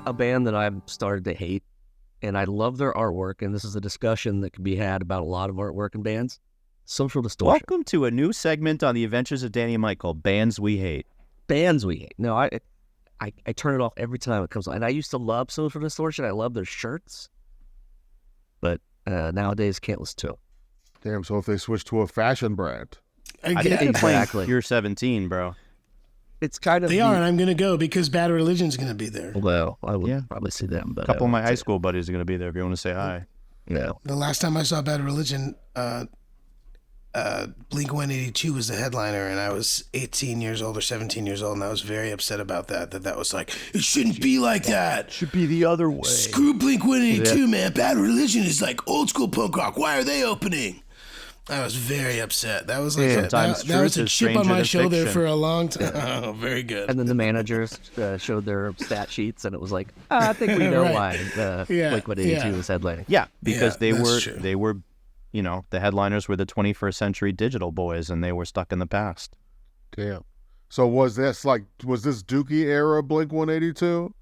a band that I've started to hate, and I love their artwork, and this is a discussion that can be had about a lot of artwork and bands. Social Distortion. Welcome to a new segment on the Adventures of Danny and Mike called Bands We Hate. Bands we hate. No, I turn it off every time it comes on. And I used to love Social Distortion. I love their shirts. But nowadays, can't listen to them. Damn, so if they switch to a fashion brand. I think they're Exactly. playing Pure 17, bro. It's kind of... They are, and I'm going to go because Bad Religion's going to be there. Well, I would probably see them. But A couple of my high school buddies are going to be there if you want to say hi. No. The last time I saw Bad Religion, Blink-182 was the headliner, and I was 18 years old or 17 years old, and I was very upset about that. That was like, it shouldn't be like that. Should be the other way. Screw Blink-182, man. Bad Religion is like old school punk rock. Why are they opening? I was very upset. That was like Sometimes that was a truth is chip on stranger my than shoulder fiction. for a long time. Oh, very good. And then the managers showed their stat sheets, and it was like, I think we know Right. why Yeah, Blink-182 was headlining. Yeah, because Yeah, that's they were, you know, the headliners were the 21st century digital boys, and they were stuck in the past. Damn. So was this Dookie era Blink-182?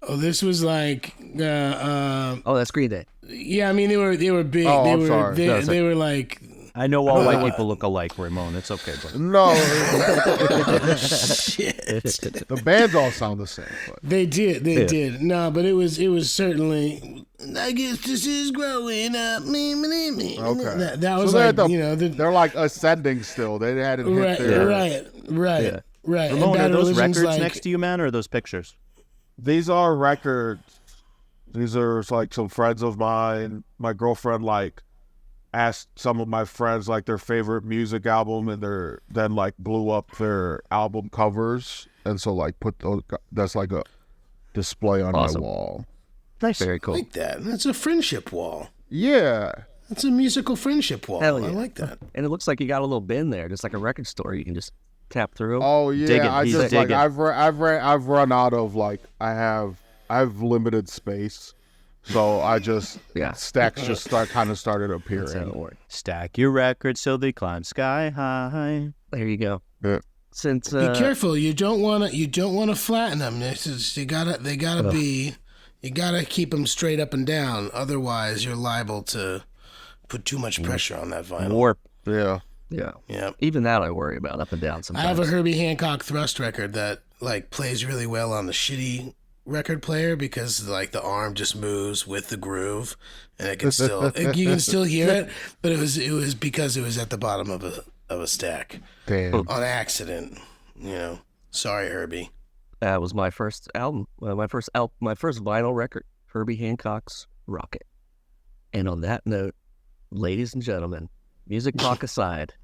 Oh, this was like, Oh, that's Green Day. yeah. I mean, they were big. Oh, they I'm were sorry. they were like. I know all white people look alike, Ramon. It's okay, bro. No, Shit. the bands all sound the same. But. They did. No, but it was certainly. I guess this is growing up. Me. Okay. That was So like, you know, they're like ascending still. They hadn't hit right, their... right. Yeah. And Ramon, Bad are those Religion's records like, next to you, man, or are those pictures? These are records. These are like some friends of mine. My girlfriend asked some of my friends like their favorite music album, and then blew up their album covers, and so put those. That's like a display on Awesome. my wall. Nice. Very cool. like that. That's a friendship wall. Yeah. That's a musical friendship wall. Hell yeah. I like that. And it looks like you got a little bin there, just like a record store. You can just tap through. Oh yeah. Digging. I He's just digging. I've run out of I have limited space, so I just stacks just started appearing. That's how it works. Stack your records so they climb sky high. There you go. Yeah. Since Be careful. You don't want to flatten them. You gotta keep them straight up and down. Otherwise, you're liable to put too much pressure on that vinyl. Warp. Yeah. Yeah. even that I worry about up and down sometimes. I have a Herbie Hancock Thrust record that plays really well on the shitty record player because the arm just moves with the groove, and it can still you can still hear it. But it was because it was at the bottom of a stack Damn. on accident. You know, sorry, Herbie. That was my first album, my first vinyl record, Herbie Hancock's Rocket. And on that note, ladies and gentlemen, music talk aside,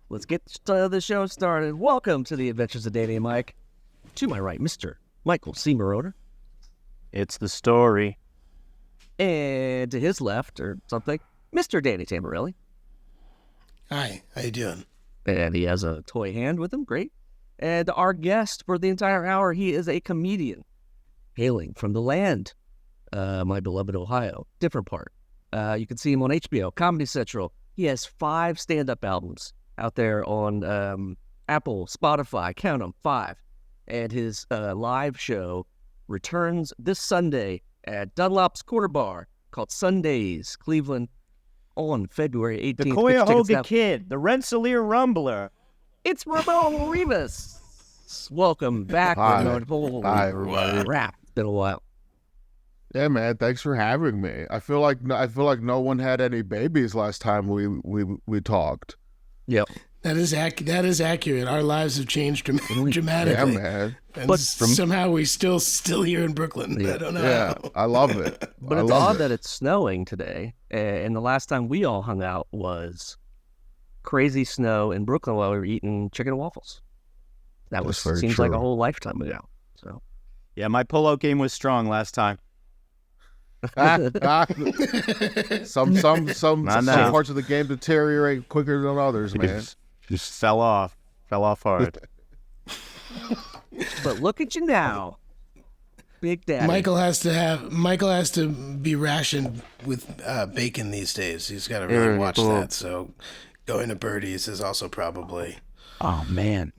let's get the show started. Welcome to the Adventures of Danny and Mike. To my right, Mr. Michael C. Maronna. It's the story. And to his left, or something, Mr. Danny Tamberelli. Hi, how you doing? And he has a toy hand with him. Great. And our guest for the entire hour, he is a comedian hailing from the land, my beloved Ohio. Different part. You can see him on HBO, Comedy Central. He has 5 stand-up albums out there on Apple, Spotify. Count them, 5. And his live show returns this Sunday at Dunlaps Quarter Bar called Sundaze'd, Cleveland, on February 18th. The Get your tickets Cuyahoga now. Kid, the Rensselaer Rumbler. It's Ramon Rivas. Welcome back. Hi. Ramon. Holy Hi, everybody. crap. It's been a while. Yeah, man. Thanks for having me. I feel like no one had any babies last time we talked. Yep. That is accurate. Our lives have changed dramatically. Yeah, man. And But somehow we still here in Brooklyn. Yeah. I don't know. Yeah, how. I love it. But I it's love odd it. that it's snowing today. And the last time we all hung out was crazy snow in Brooklyn while we were eating chicken and waffles. That That's very seems like a true. whole lifetime ago. So Yeah, my pullout game was strong last time. some Not now. parts of the game deteriorate quicker than others, man. Just fell off hard. but look at you now. Big Daddy. Michael has to be rationed with bacon these days. He's got to really watch that. So going to Birdie's is also probably, Oh man,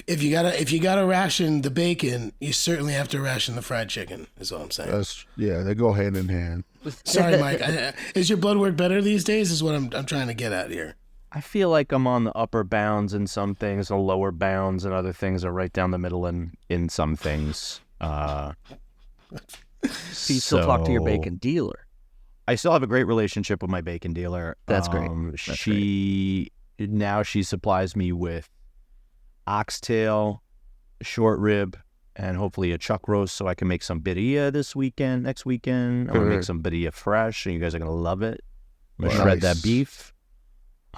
If you gotta ration the bacon, you certainly have to ration the fried chicken. Is all I'm saying. They go hand in hand. Sorry, Mike. Is your blood work better these days? Is what I'm trying to get at here. I feel like I'm on the upper bounds in some things, the lower bounds, and other things are right down the middle in some things. So you still talk to your bacon dealer? I still have a great relationship with my bacon dealer. That's great. Now she supplies me with oxtail, short rib, and hopefully a chuck roast, so I can make some birria next weekend. I'm gonna make some birria fresh, and you guys are gonna love it. I'm gonna shred that beef.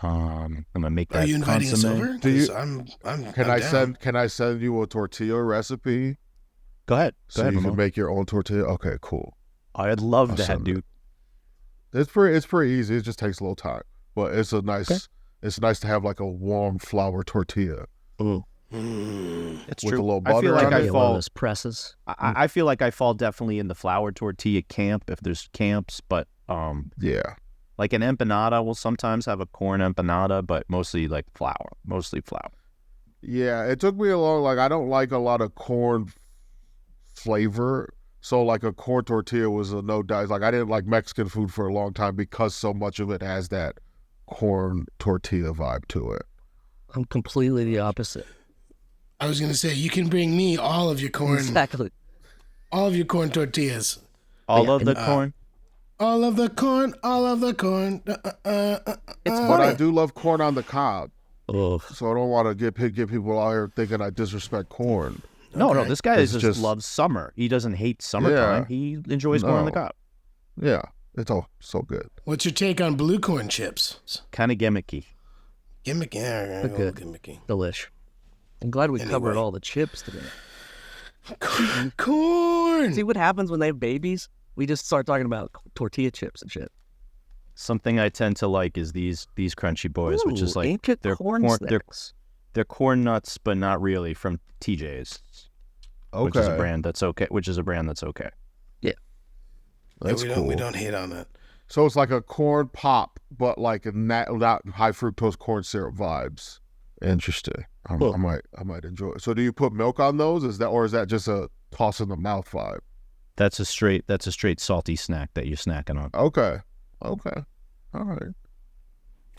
I'm gonna make that. Are you inviting us consomme. over? Do you? I'm Can I send you a tortilla recipe? Go ahead. So you can make your own tortilla. Okay, cool. I'd love that, dude. It's pretty easy. It just takes a little time, but it's a nice. Okay. It's nice to have like a warm flour tortilla. It's with true. a little butter. I feel like I fall. Those presses. I feel like I fall definitely in the flour tortilla camp if there's camps, but yeah. Like an empanada will sometimes have a corn empanada, but mostly like flour. Yeah, it took me a long. Like I don't like a lot of corn flavor, so like a corn tortilla was a no dice. Like I didn't like Mexican food for a long time because so much of it has that corn tortilla vibe to it. I'm completely the opposite. I was gonna say you can bring me all of your corn. Exactly. All of your corn tortillas. All of the corn. All of the corn. All of the corn. It's But I do love corn on the cob. Oh. So I don't want to get people out here thinking I disrespect corn. No, this guy just loves summer. He doesn't hate summertime. Yeah. He enjoys corn on the cob. Yeah, it's all so good. What's your take on blue corn chips? Kind of gimmicky. Gimmicky. Yeah, good. Gimmicky. Delish. I'm glad we covered all the chips today. Corn. See what happens when they have babies? We just start talking about tortilla chips and shit. Something I tend to like is these crunchy boys, which is like they're corn snacks. They're corn nuts, but not really, from TJ's. Okay. Which is a brand that's okay. Yeah. That's cool. We don't hate on that. So it's like a corn pop, but like not high fructose corn syrup vibes. Interesting. I might enjoy it. So do you put milk on those? Is that just a toss in the mouth vibe? That's a straight salty snack that you're snacking on. Okay. All right.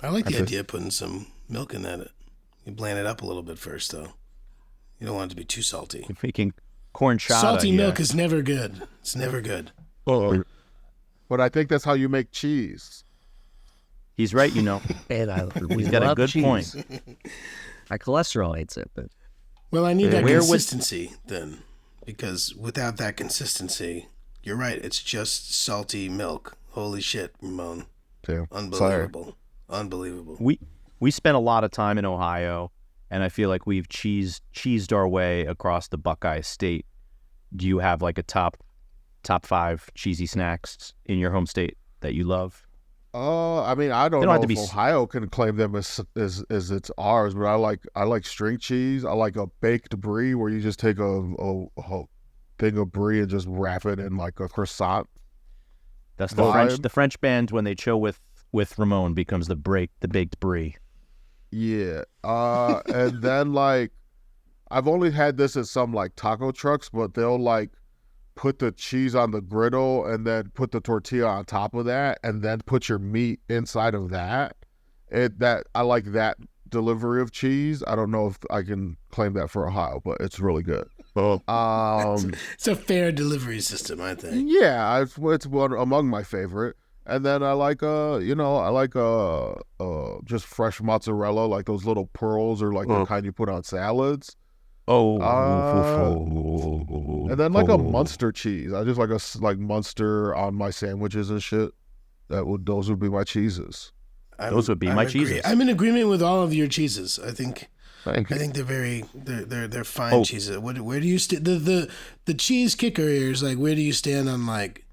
I like the idea of putting some milk in that. You bland it up a little bit first, though. You don't want it to be too salty. You're making corn chowder. Salty milk is never good. It's never good. But I think that's how you make cheese. He's right, And he's got a good point. My cholesterol hates it, but well, I need that consistency then, because without that consistency, you're right. It's just salty milk. Holy shit, Ramon! Damn. Unbelievable. We spent a lot of time in Ohio, and I feel like we've cheesed our way across the Buckeye State. Do you have like a top 5 cheesy snacks in your home state that you love? I mean, I don't know if Ohio can claim them as it's ours, but I like string cheese. I like a baked brie where you just take a thing of brie and just wrap it in like a croissant. That's the French band when they chill with Ramon becomes the baked brie. Yeah. And then like I've only had this at some like taco trucks, but they'll like put the cheese on the griddle and then put the tortilla on top of that and then put your meat inside of that. I like that delivery of cheese. I don't know if I can claim that for Ohio, but it's really good. It's a fair delivery system, I think. Yeah, it's one among my favorite. And then I like just fresh mozzarella, like those little pearls or like the kind you put on salads. And then like a Munster cheese. I just like Munster on my sandwiches and shit. Those would be my cheeses. Those would be my cheeses. I'm in agreement with all of your cheeses. I think they're fine cheeses. Where do you stand? The cheese kicker here is like, where do you stand on like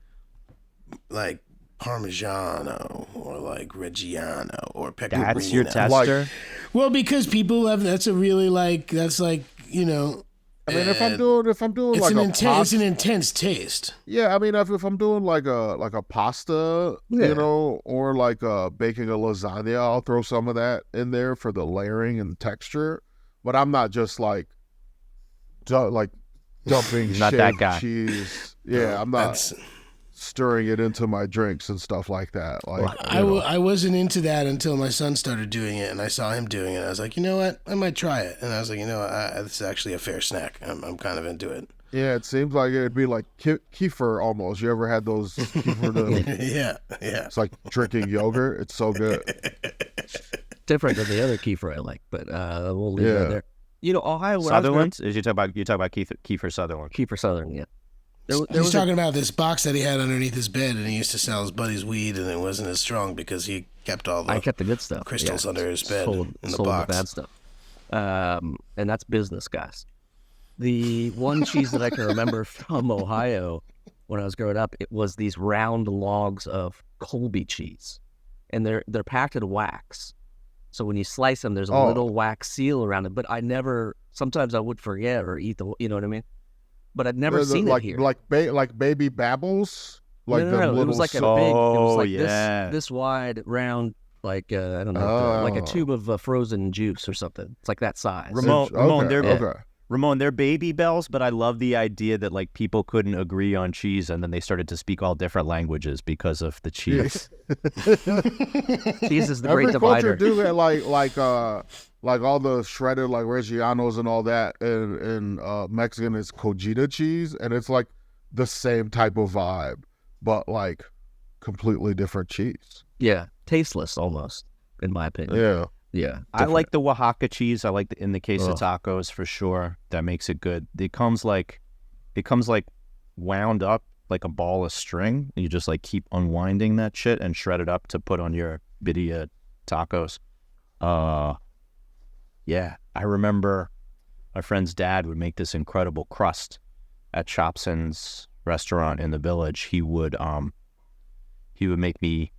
Parmigiano or like Reggiano or Pecorino? That's your tester. Well, because people have that's like. I mean, if I'm doing it's an intense taste. Yeah, I mean, if I'm doing like a pasta, or like baking a lasagna, I'll throw some of that in there for the layering and texture. but I'm not just like dumping Not that shaved guy. cheese. Yeah, I'm not stirring it into my drinks and stuff like that. Like I wasn't into that until my son started doing it, and I saw him doing it. I was like, you know what? I might try it. And I was like, you know what? This is actually a fair snack. I'm kind of into it. yeah, it seems like it'd be like kefir almost. You ever had those kefir? Yeah. It's like drinking yogurt. It's so good. Different than the other kefir I like, but we'll leave it there. You know, Ohio. Sutherland? You talk about Kiefer Sutherland. Kefir Southern, yeah. He's talking about this box that he had underneath his bed, and he used to sell his buddies weed, and it wasn't as strong because he kept all the I kept the good stuff. crystals under his bed in the sold box. the bad stuff. And that's business, guys. The one cheese that I can remember from Ohio when I was growing up, it was these round logs of Colby cheese, and they're packed in wax. So when you slice them, there's a little wax seal around it. But sometimes I would forget or eat you know what I mean? But I'd never seen it here. Like baby Babbles? Like no. It was like this wide, round, like, I don't know, like a tube of frozen juice or something. It's like that size. Ramon, they're baby bells, but I love the idea that like people couldn't agree on cheese, and then they started to speak all different languages because of the cheese. Cheese is the great divider. Every culture do that, like all the shredded like Reggianos and all that, and Mexican is cojita cheese, and it's like the same type of vibe, but like completely different cheese. Yeah, tasteless almost, in my opinion. Yeah. Yeah, I like the Oaxaca cheese. I like in the case of tacos for sure. That makes it good. It comes like wound up like a ball of string. And you just like keep unwinding that shit and shred it up to put on your birria tacos. Yeah, I remember my friend's dad would make this incredible crust at Chopson's restaurant in the Village. He would make me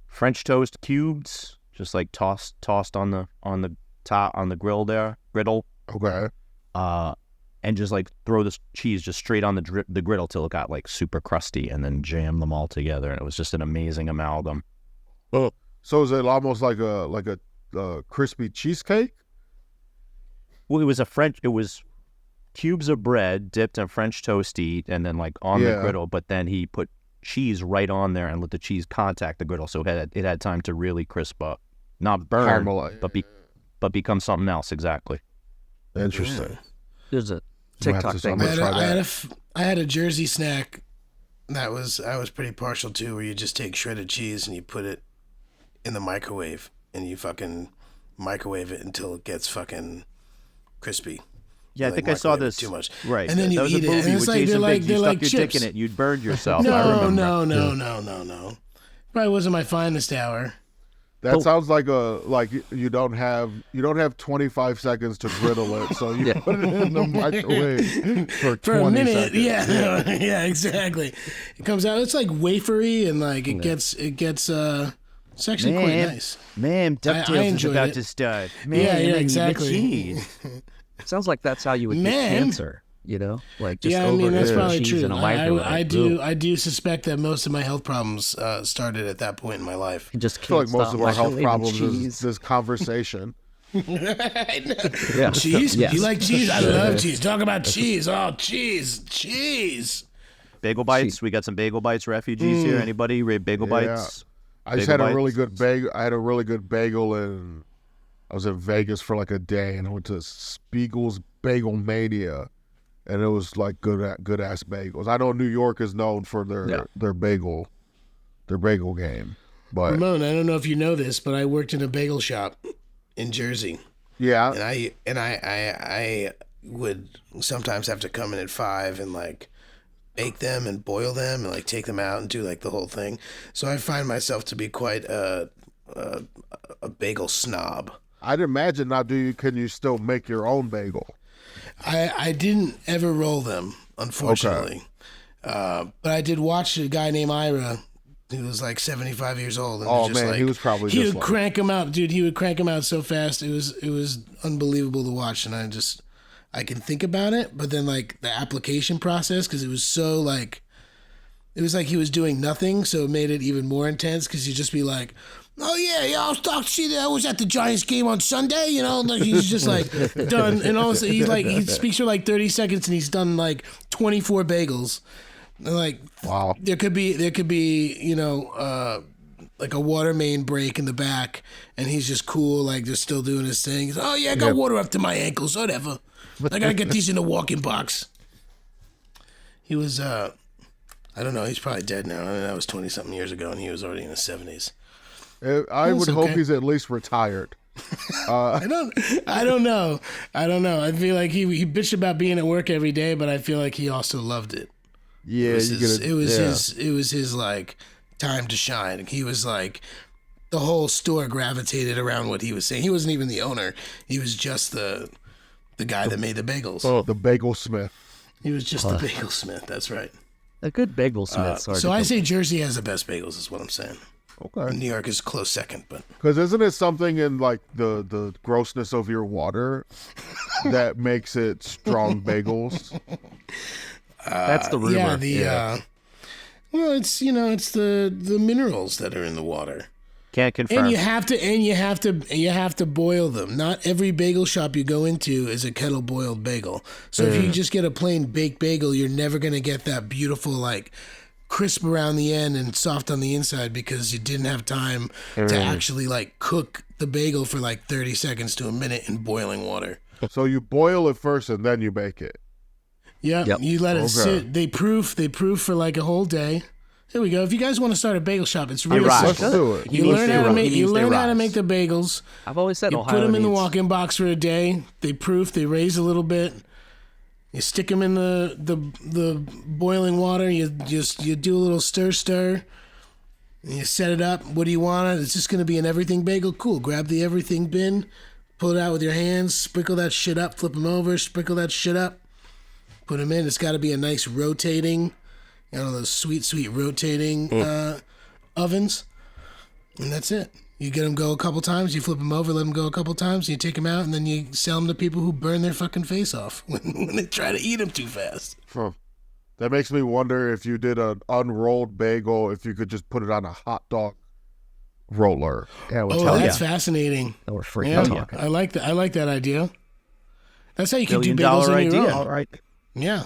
French toast cubes. Just like tossed on the top on the griddle. Okay. And just like throw this cheese just straight on the griddle till it got like super crusty, and then jam them all together, and it was just an amazing amalgam. Oh, so is it almost like a crispy cheesecake? Well, it was cubes of bread dipped in French toasty, and then like on the griddle, but then he put cheese right on there and let the cheese contact the griddle, so it had time to really crisp up. Not burn, but become something else. Exactly. Interesting. There's a TikTok thing. I had a Jersey snack that I was pretty partial to, where you just take shredded cheese and you put it in the microwave, and you fucking microwave it until it gets fucking crispy. Yeah, I think I saw this. Too much. Right. And then you that was eat a movie it. And it's with like, Jason Biggs. You stuck your chips. dick in it, you'd burned yourself. I No. remember. Probably wasn't my finest hour. That sounds like you don't have 25 seconds to griddle it, so you put it in the microwave for 20 a minute. seconds. Yeah, exactly. It comes out. It's like wafery, and like it gets. It's actually quite nice. Man, DuckTales is about to start. Man, yeah, exactly. Cheese. It sounds like that's how you would get cancer. You know, like just that's probably cheese true. in a microwave. I do suspect that most of my health problems started at that point in my life. You just I feel like most of our health problems cheese. is this conversation. Yeah. Cheese? Yes. You like cheese? I love cheese. Talk about cheese. Oh, cheese. Bagel bites. We got some bagel bites refugees here. Anybody? Bagel bites? I just had a really good bagel. I had a really good bagel, and I was in Vegas for like a day, and I went to Spiegel's Bagel Mania. And it was like good ass bagels. I know New York is known for their bagel game. But Ramon, I don't know if you know this, but I worked in a bagel shop in Jersey. Yeah. And I would sometimes have to come in at 5 and like bake them and boil them and like take them out and do like the whole thing. So I find myself to be quite a bagel snob. I'd imagine now. Can you still make your own bagel? I didn't ever roll them, unfortunately. Okay. But I did watch a guy named Ira, who was like 75 years old. And he was probably he would crank them out, dude. He would crank them out so fast. It was unbelievable to watch. And I can think about it, but then like the application process, because it was so like it was like he was doing nothing, so it made it even more intense because he'd just be like, "Oh yeah, I was talking. See, I was at the Giants game on Sunday. You know, like he's just like done, and all of a sudden he speaks for like 30 seconds, and he's done like 24 bagels. And like, Wow. there could be, you know, like a water main break in the back, and he's just cool, like just still doing his thing. He's, oh yeah, I got water up to my ankles, whatever. I gotta get these in the walk-in box. He was, I don't know, he's probably dead now. I mean, that was 20-something years ago, and he was already in his 70s. I would hope he's at least retired. I don't know. I feel like he bitched about being at work every day, but I feel like he also loved it. Yeah, it was his like time to shine. He was like, the whole store gravitated around what he was saying. He wasn't even the owner. He was just the guy that made the bagels. Oh, the bagel smith. He was just the bagel smith. That's right. A good bagel smith. So I say Jersey has the best bagels, is what I'm saying. Okay. New York is a close second, but Because isn't it something in like the grossness of your water that makes it strong bagels? That's the rumor. Well, it's it's the minerals that are in the water. Can't confirm. And you have to boil them. Not every bagel shop you go into is a kettle boiled bagel. So if you just get a plain baked bagel, you're never gonna get that beautiful like crisp around the end and soft on the inside because you didn't have time to actually like cook the bagel for like 30 seconds to a minute in boiling water. So you boil it first and then you bake it. Yeah, Yep. you let it sit. They proof for like a whole day. Here we go. If you guys want to start a bagel shop, it's really Let's simple. do it. You learn how to make the bagels. I've always said You Ohio put them in the needs- walk-in box for a day. They proof. They raise a little bit. You stick them in the boiling water. You do a little stir. And you set it up. What do you want? It's just going to be an everything bagel. Cool. Grab the everything bin. Pull it out with your hands. Sprinkle that shit up. Flip them over. Sprinkle that shit up. Put them in. It's got to be a nice rotating, those sweet rotating ovens. And that's it. You get them go a couple times, you flip them over, let them go a couple times, you take them out, and then you sell them to people who burn their fucking face off when they try to eat them too fast. Huh. That makes me wonder if you did an unrolled bagel, if you could just put it on a hot dog roller. Yeah, That's fascinating. Now we're freaking talking. I like that. I like that idea. That's how you can do $1 bagels on your idea. own. All right. Yeah.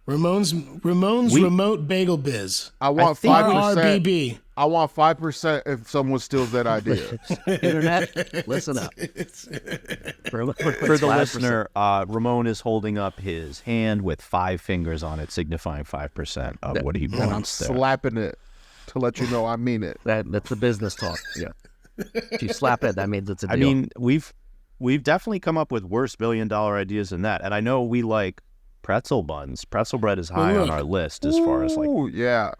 Ramon's remote bagel biz. I want think- 5%. RBB. I want 5% if someone steals that idea. Internet, listen up. For the listener, Ramon is holding up his hand with 5 fingers on it, signifying 5% of what he And I'm wants there. slapping it to let you know I mean it. That's the business talk. Yeah. If you slap it, that means it's a deal. I mean, we've definitely come up with worse $1 billion ideas than that. And I know we like pretzel buns. Pretzel bread is high on our list as far as like. Ooh, yeah.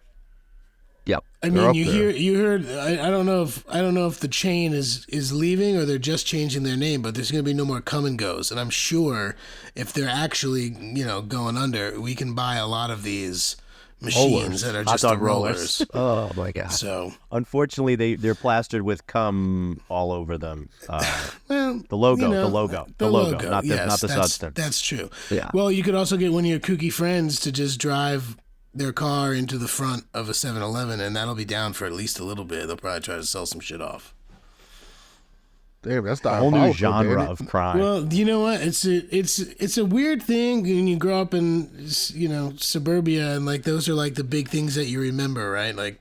yep. I They're mean, up you heard. I don't know if the chain is leaving or they're just changing their name, but there's going to be no more come and goes. And I'm sure if they're actually going under, we can buy a lot of these machines that are Hot just dog the rollers. Oh my god. So Unfortunately, they're plastered with cum all over them. well, The logo, you know, the logo, not the yes, not the that's- substance. That's true. Yeah. Well, you could also get one of your kooky friends to just drive their car into the front of a 7-Eleven, and that'll be down for at least a little bit. They'll probably try to sell some shit off. Damn, that's A the whole new genre of crime. Well, you know what? It's a weird thing when you grow up in suburbia, and like those are like the big things that you remember, right? Like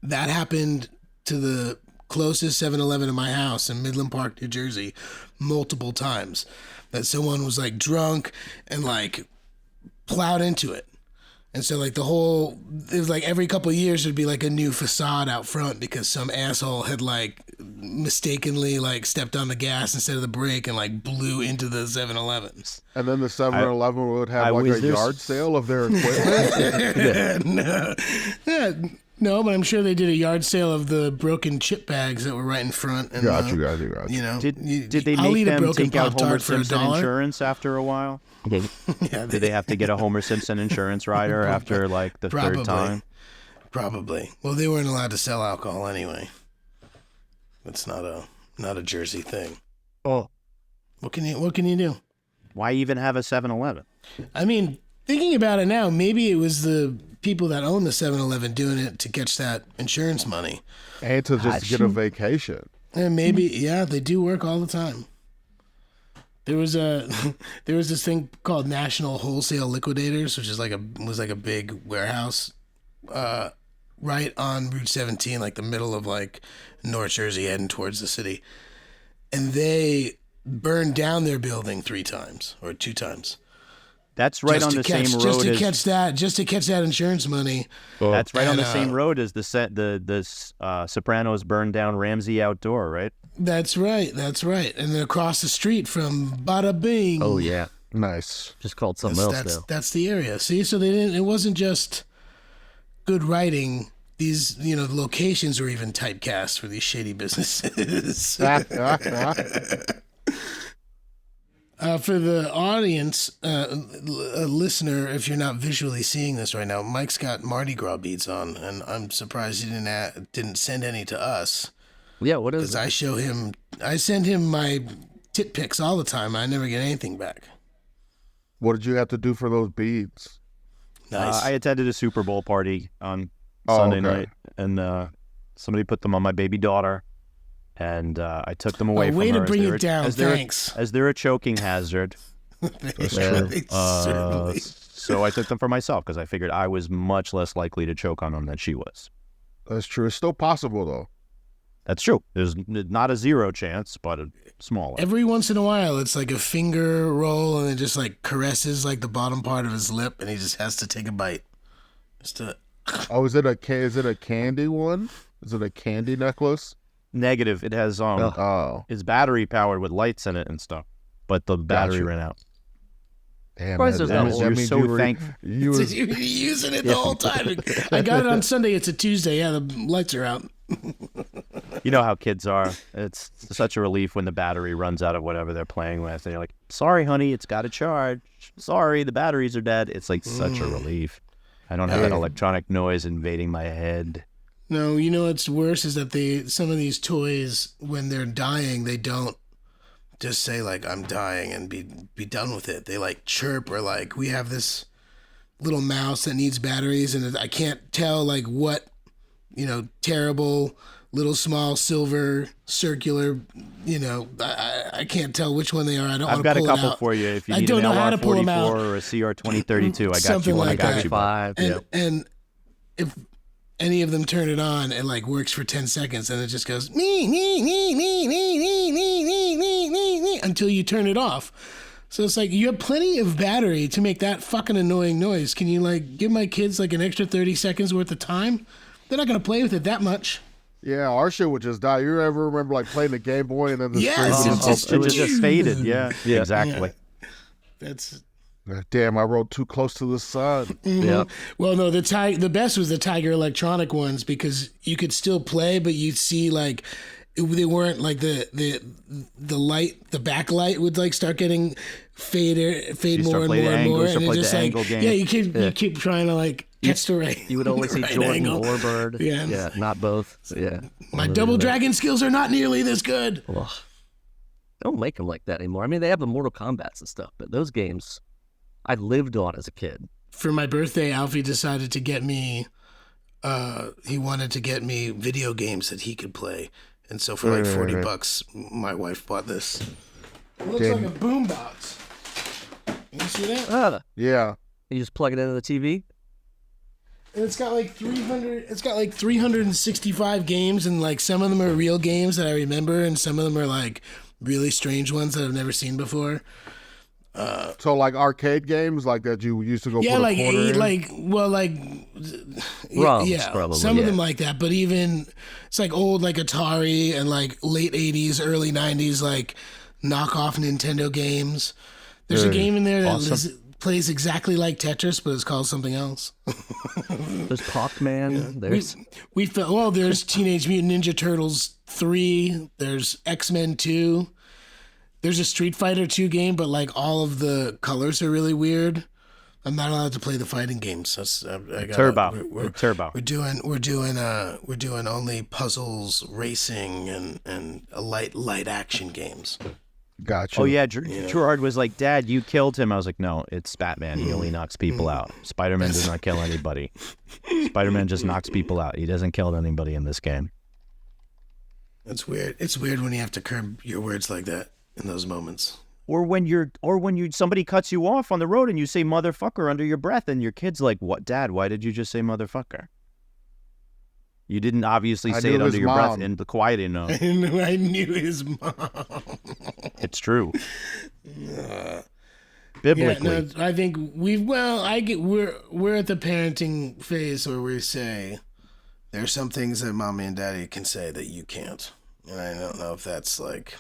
that happened to the closest 7-Eleven to my house in Midland Park, New Jersey, multiple times. That someone was like drunk and like plowed into it. And so like it was like every couple of years there'd be like a new facade out front because some asshole had like mistakenly like stepped on the gas instead of the brake and like blew into the 7-Elevens. And then the 7-Eleven would I have like was a there- yard sale of their equipment. No, but I'm sure they did a yard sale of the broken chip bags that were right in front. And, Got you. Did they I'll make eat a them broken take out Homer Pop-Tart for Simpson $1. insurance after a while? Yeah, Did they have to get a Homer Simpson insurance rider after like the third time? Probably. Well, they weren't allowed to sell alcohol anyway. It's not a Jersey thing. Oh, What can you do? Why even have a 7-Eleven? I mean, thinking about it now, maybe it was the people that own the 7-Eleven doing it to catch that insurance money. And to just get a vacation. And maybe, yeah, they do work all the time. There was this thing called National Wholesale Liquidators, which is was like a big warehouse, right on Route 17, like the middle of like North Jersey, heading towards the city, and they burned down their building 3 times or 2 times. That's right on the same road just to catch that insurance money. That's right on the same road as the Sopranos burned down Ramsey Outdoor, right? That's right. And then across the street from Bada Bing. Oh yeah, Nice. just called something else now. That's the area. See, so they didn't. It wasn't just good writing. These, the locations were even typecast for these shady businesses. For the audience, a listener, if you're not visually seeing this right now, Mike's got Mardi Gras beads on, and I'm surprised he didn't send any to us. Yeah, what is Because I send him my tit pics all the time. I never get anything back. What did you have to do for those beads? Nice. I attended a Super Bowl party on Sunday night, and somebody put them on my baby daughter, and I took them away from her. Way to bring it down, thanks. As they're a choking hazard. That's true. Certainly. So I took them for myself because I figured I was much less likely to choke on them than she was. That's true. It's still possible, though. That's true. There's not a 0 chance, but a small one. Every once in a while, it's like a finger roll, and it just like caresses like the bottom part of his lip, and he just has to take a bite. Oh, is it a candy one? Is it a candy necklace? Negative. It has it's battery powered with lights in it and stuff, but the battery ran out. Damn, Surprised there's not You're means so thankful. You were, You were using it the whole time. I got it on Sunday. It's a Tuesday. Yeah, the lights are out. You know how kids are. It's such a relief when the battery runs out of whatever they're playing with. And you're like, sorry, honey, it's got to charge. Sorry, the batteries are dead. It's like such a relief. I don't have that electronic noise invading my head. No, what's worse is that some of these toys, when they're dying, they don't just say like, I'm dying and be done with it. They like chirp or like, we have this little mouse that needs batteries, and I can't tell like what, terrible little small silver circular, I can't tell which one they are. I've got a couple for you if you need an LR44 or a CR2032. I got Something you one. like I got that. you. 5. And if any of them turn it on, it like works for 10 seconds, and it just goes me until you turn it off. So it's like you have plenty of battery to make that fucking annoying noise. Can you like give my kids like an extra 30 seconds worth of time? They're not gonna play with it that much. yeah, our shit would just die. You ever remember like playing the Game Boy and then the Yes, screen It was just faded. Yeah, exactly. That's Damn, I rode too close to the sun. Yeah. well, no, the best was the Tiger Electronic ones because you could still play, but you'd see like they weren't like the light, the backlight would like start getting fade more and more and more, and it's just like you keep trying to like catch the right. You would only see right Jordan angle. or Bird. Yeah. Not both. Yeah. My Double Dragon skills are not nearly this good. Ugh. They don't make them like that anymore. I mean, they have the Mortal Kombats and stuff, but those games I lived on as a kid. For my birthday, Alfie decided to get me. He wanted to get me video games that he could play, and so for like $40, my wife bought this. It looks like a boombox. You see that? Yeah. You just plug it into the TV. And it's got like 300. It's got like 365 games, and like some of them are real games that I remember, and some of them are like really strange ones that I've never seen before. So like arcade games like that you used to go. Yeah, put like a quarter in? ROMs, probably, some of them like that. But even it's like old like Atari and like late 80s, early 90s like knockoff Nintendo games. There's a game in there that plays exactly like Tetris, but it's called something else. There's Pac-Man. There's there's Teenage Mutant Ninja Turtles 3. There's X-Men 2. There's a Street Fighter 2 game, but like all of the colors are really weird. I'm not allowed to play the fighting games. Turbo. We're doing only puzzles, racing, and light action games. Gotcha. Oh, yeah. Gerard was like, Dad, you killed him. I was like, no, it's Batman. He only knocks people out. Spider-Man does not kill anybody. Spider-Man just knocks people out. He doesn't kill anybody in this game. That's weird. It's weird when you have to curb your words like that in those moments. Or when somebody cuts you off on the road and you say motherfucker under your breath and your kid's like, what, Dad, why did you just say motherfucker? You didn't obviously say it under your breath in the quiet enough. I knew his mom. It's true. Biblically. Yeah, no, I think we're at the parenting phase where we say there's some things that mommy and daddy can say that you can't. And I don't know if that's like,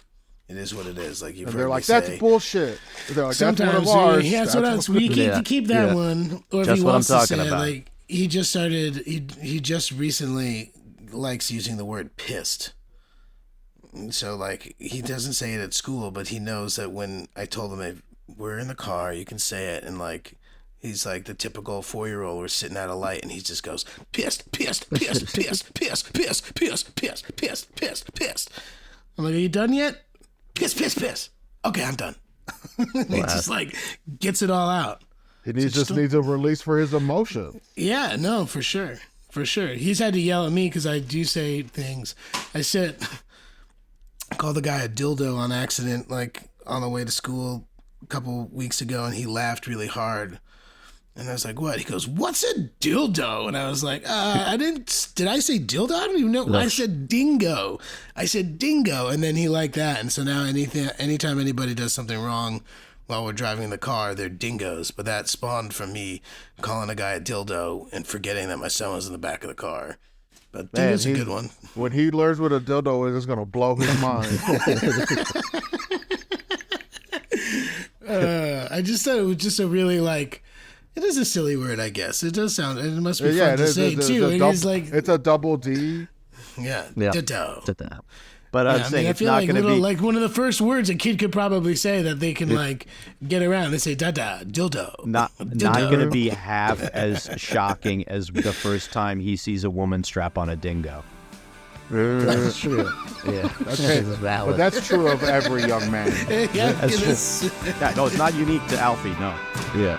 it is what it is. Like you've and heard they're me like, say, that's bullshit. They're like, sometimes that's one of ours. yeah, we keep that one. Or if That's he what wants I'm to say talking about. like he just recently likes using the word pissed. So like he doesn't say it at school, but he knows that when I told him if we're in the car, you can say it, and like he's like the typical 4-year-old. We're sitting at a light, and he just goes pissed, pissed, pissed, pissed, pissed, pissed, pissed, pissed, pissed, pissed, pissed. I'm like, are you done yet? Piss, piss, piss. Okay, I'm done. He just like gets it all out. He needs a release for his emotions. Yeah, no, for sure. For sure. He's had to yell at me because I do say things. I called the guy a dildo on accident, like on the way to school a couple weeks ago, and he laughed really hard. And I was like, what? He goes, what's a dildo? And I was like, did I say dildo? I don't even know. I said dingo. And then he liked that. And so now anytime anybody does something wrong while we're driving in the car, they're dingoes. But that spawned from me calling a guy a dildo and forgetting that my son was in the back of the car. But dildo's a good one. When he learns what a dildo is, it's going to blow his mind. I just thought it was just a really like, it is a silly word, I guess. It does sound, it must be fun to say too. It's a double D. Yeah. Ditto. But I'm saying it's not going to be like one of the first words a kid could probably say that they can like get around. They say dada, dildo. Not going to be half as shocking as the first time he sees a woman strap on a dingo. That's true. Yeah, Okay. valid. But that's true of every young man. Yeah, That's true. Yeah, no, it's not unique to Alfie. No. Yeah.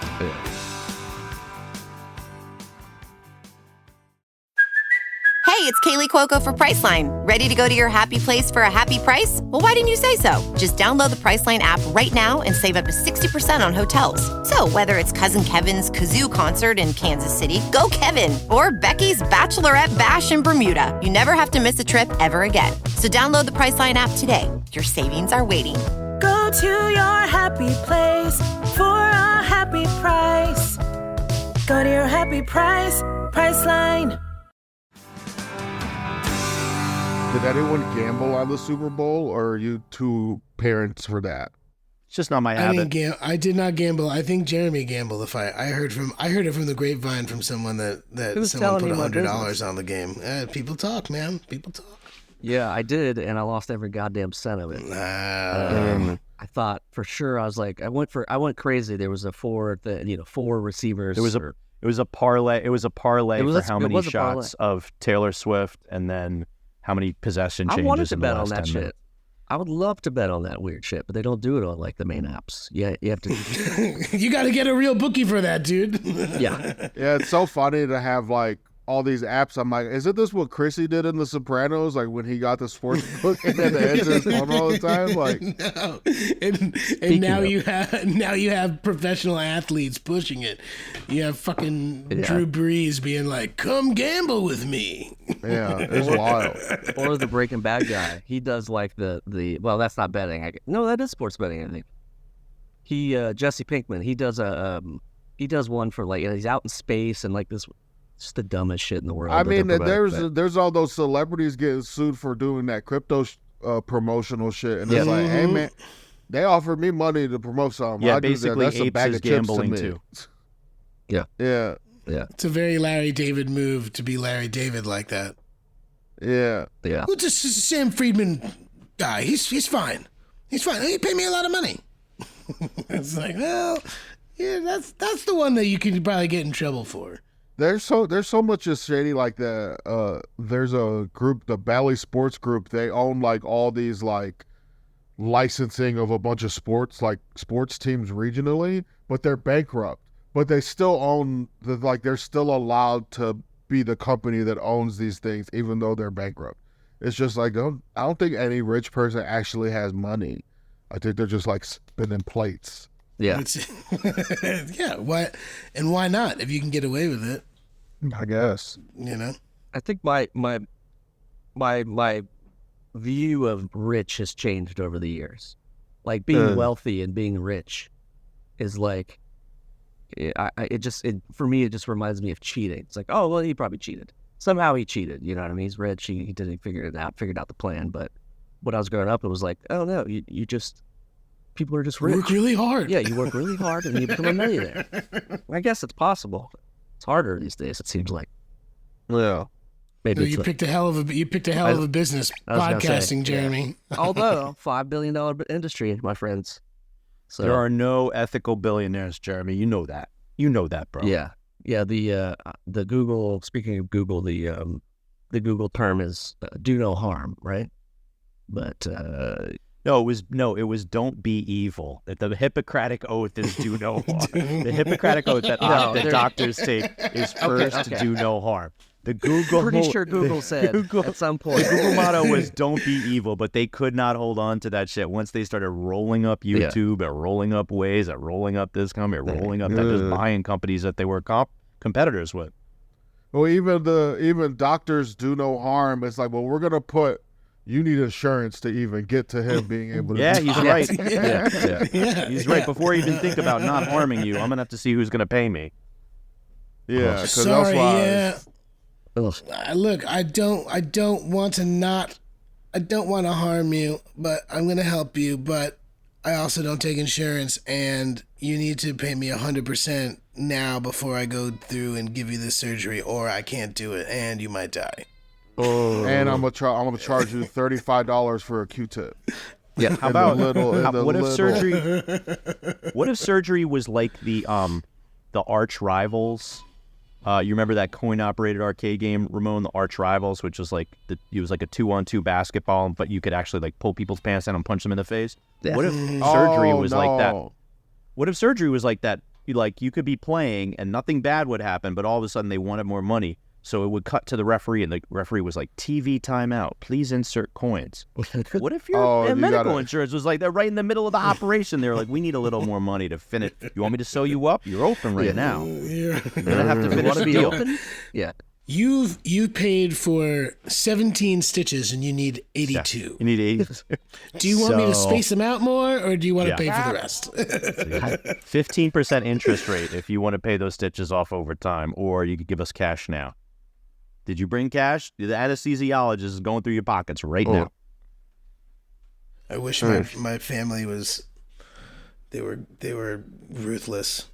Hey, it's Kaylee Cuoco for Priceline. Ready to go to your happy place for a happy price? Well, why didn't you say so? Just download the Priceline app right now and save up to 60% on hotels. So whether it's Cousin Kevin's Kazoo Concert in Kansas City, go Kevin, or Becky's Bachelorette Bash in Bermuda, you never have to miss a trip ever again. So download the Priceline app today. Your savings are waiting. Go to your happy place for a happy price. Go to your happy price, Priceline. Did anyone gamble on the Super Bowl, or are you two parents for that? It's just not my habit. I did not gamble. I think Jeremy gambled. I heard it from the grapevine from someone that someone put $100 on the game. People talk, man. People talk. Yeah, I did, and I lost every goddamn cent of it. I thought for sure. I was like, I went crazy. There was four receivers. It was a parlay. It was a parlay for how many shots of Taylor Swift and then how many possession changes. I wanted to in the bet on last that 10 shit. minutes. I would love to bet on that weird shit, but they don't do it on like the main apps. Yeah, you have to. You got to get a real bookie for that, dude. Yeah. Yeah, it's so funny to have like all these apps. I'm like, isn't this what Chrissy did in The Sopranos? Like when he got the sports book and had to answer his phone all the time. Like, no. And now you have professional athletes pushing it. You have fucking Drew Brees being like, "Come gamble with me." yeah, it's wild. Or the Breaking Bad guy. He does like the well, that's not betting. No, that is sports betting. I think Jesse Pinkman. He does one for like he's out in space and like this. Just the dumbest shit in the world. I mean, there's all those celebrities getting sued for doing that crypto promotional shit, and it's like, hey man, they offered me money to promote something. Yeah, I basically, that's a apes bag is of chips gambling to me. too. Yeah. It's a very Larry David move to be Larry David like that. Yeah. Well, just Sam Friedman guy. He's fine. He's fine. He paid me a lot of money. It's like, well, yeah, that's the one that you could probably get in trouble for. There's so much just shady like that. There's a group, the Bally Sports Group. They own like all these like licensing of a bunch of sports teams regionally, but they're bankrupt. But they still own they're still allowed to be the company that owns these things, even though they're bankrupt. It's just like, I don't think any rich person actually has money. I think they're just like spinning plates. Yeah. Yeah. Why not? If you can get away with it, I guess. you know. I think my view of rich has changed over the years. Like being wealthy and being rich is like, for me, it just reminds me of cheating. It's like, oh, well, he probably cheated. Somehow he cheated. You know what I mean? He's rich. He didn't figured out the plan. But when I was growing up, it was like, oh no, people are just rich. Work really hard. Yeah, you work really hard and you become a millionaire. I guess it's possible. It's harder these days, it seems like. Yeah. Maybe No, you picked a hell of a business, I was gonna say, podcasting, Jeremy. although $5 billion industry, my friends. So There are no ethical billionaires, Jeremy. You know that. You know that, bro. yeah. The Google. Speaking of Google, the Google term is do no harm, right? But No, it was don't be evil. The Hippocratic oath is do no harm. The Hippocratic oath that doctors take is first to do no harm. The Google pretty sure Google said at some point. The Google motto was don't be evil, but they could not hold on to that shit once they started rolling up YouTube and rolling up Waze and rolling up this company, rolling up that, just buying companies that they were competitors with. Well, even doctors do no harm. It's like, well, we're gonna put. You need insurance to even get to him being able to. Yeah, do he's that. right. Yeah. He's right. Before I even think about not harming you, I'm gonna have to see who's gonna pay me. Yeah, because Sorry, that's why. Look, I don't want to harm you, but I'm gonna help you. But I also don't take insurance, and you need to pay me 100% now before I go through and give you this surgery, or I can't do it, and you might die. And I'm gonna charge you $35 for a Q-tip. Yeah. How about what if surgery was like the Arch Rivals? You remember that coin-operated arcade game, Ramon, the Arch Rivals, which was like it was like a 2-on-2 basketball, but you could actually like pull people's pants down and punch them in the face. Yeah. What if surgery was like that? What if surgery was like that? You could be playing and nothing bad would happen, but all of a sudden they wanted more money. So it would cut to the referee, and the referee was like, TV timeout. Please insert coins. What if your medical insurance was like that right in the middle of the operation? They were like, we need a little more money to finish. You want me to sew you up? You're open right now. You're going to have to finish the deal. Open? Yeah. You paid for 17 stitches, and you need 82. Yeah, you need 82. Do you want me to space them out more, or do you want to pay for the rest? 15% interest rate if you want to pay those stitches off over time, or you could give us cash now. Did you bring cash? The anesthesiologist is going through your pockets right now. I wish my family was. They were ruthless.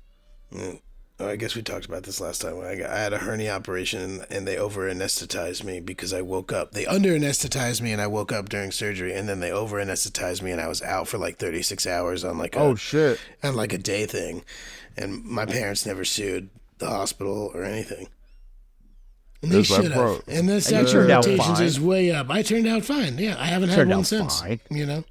I guess we talked about this last time. I had a hernia operation, and they over-anesthetized me because I woke up. They under-anesthetized me, and I woke up during surgery, and then they over-anesthetized me, and I was out for like 36 hours on like on like a day thing. And my parents never sued the hospital or anything. And they should have. And the statute of limitations is way up. I turned out fine. Yeah, I haven't had one since. Fine. You know.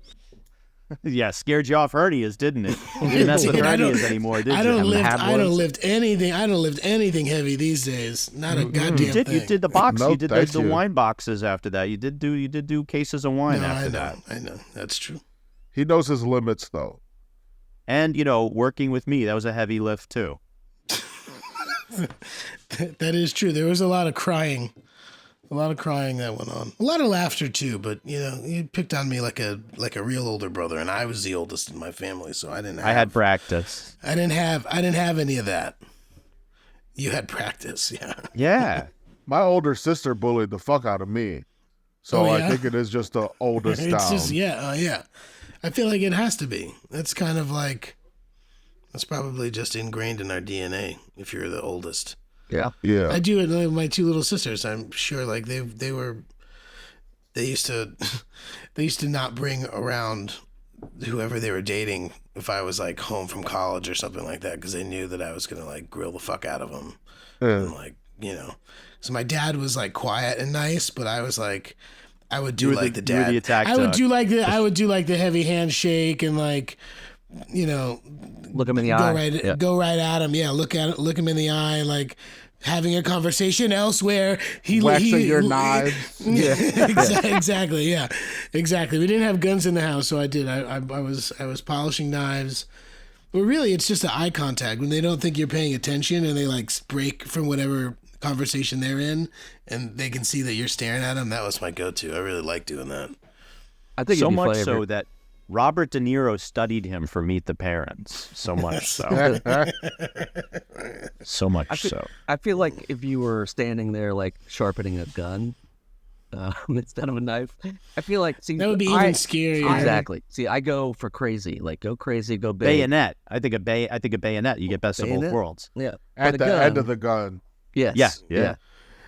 Yeah, scared you off hernias, didn't it? You didn't mess with hernias anymore, did you? I don't lift anything heavy these days. Not a goddamn thing. You did the box. You did the wine boxes after that. You did do cases of wine after that. I know. That's true. He knows his limits, though. And working with me, that was a heavy lift too. That is true. There was a lot of crying. A lot of crying that went on. A lot of laughter too, but you picked on me like a real older brother, and I was the oldest in my family, so I had practice. I didn't have any of that. You had practice, yeah. Yeah. My older sister bullied the fuck out of me. So I think it is just the oldest down. Just, yeah. I feel like it has to be. That's kind of like, that's probably just ingrained in our DNA if you're the oldest. Yeah. I do it with my two little sisters. I'm sure like they used to not bring around whoever they were dating if I was like home from college or something like that, because they knew that I was going to like grill the fuck out of them. And like, so my dad was like quiet and nice, but I was like, I would do like the you were dad. the attack I would dog. do like the heavy handshake and like, you know, Look him in the eye. go right at him. Yeah, look him in the eye, like having a conversation elsewhere. Waxing your knives. Yeah, exactly. Yeah, exactly. We didn't have guns in the house, so I did. I was polishing knives. But really, it's just the eye contact when they don't think you're paying attention and they like break from whatever conversation they're in, and they can see that you're staring at them. That was my go-to. I really like doing that. I think So it'd be much flavor. so that Robert De Niro studied him for Meet the Parents. So much so. So much so. I feel like if you were standing there like sharpening a gun instead of a knife, I feel like That would be even scarier. Exactly. See, I go for crazy, like go crazy, go big. Bayonet. I think a bayonet. You get best of both Bayonet? worlds. Yeah. At But the a gun, end of the gun. yes. Yeah.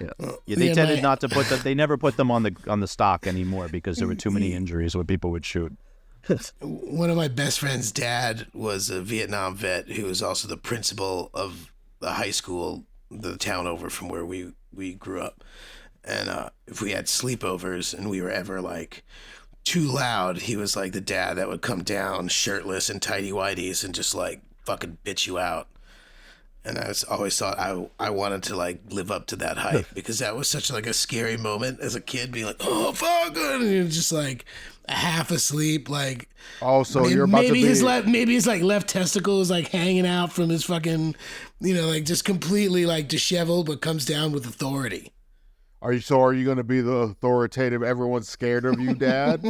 Yeah, they Yeah, tended not to put them. They never put them on the stock anymore because there were too many injuries when people would shoot. One of my best friend's dad was a Vietnam vet who was also the principal of the high school, the town over from where we grew up. And if we had sleepovers and we were ever like too loud, he was like the dad that would come down shirtless and tighty whities and just like fucking bitch you out. And I always thought I wanted to like live up to that hype because that was such like a scary moment as a kid, being like, oh fuck, and you're just like half asleep, like. Oh, so you're about to be... maybe his like left testicle is like hanging out from his fucking, you know, like just completely like disheveled, but comes down with authority. Are you going to be the authoritative, everyone's scared of you, Dad?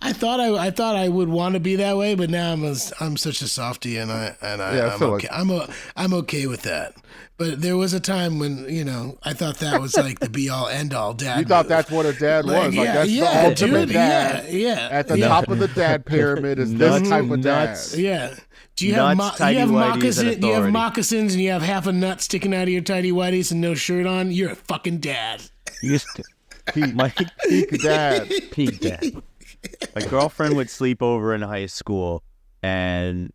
I thought I would want to be that way, but now I'm such a softie, and I'm okay. I'm okay with that. But there was a time when, you know, I thought that was like the be all end all dad. You thought move. that's what a dad was. Like that's the ultimate dude, dad. Yeah. At the top of the dad pyramid is this type of dad. Yeah. Do you have Nuts, tighty whities, and Do you have authority. moccasins and you have half a nut sticking out of your tighty whities and no shirt on? You're a fucking dad. Peak dad. Peak dad. My girlfriend would sleep over in high school, and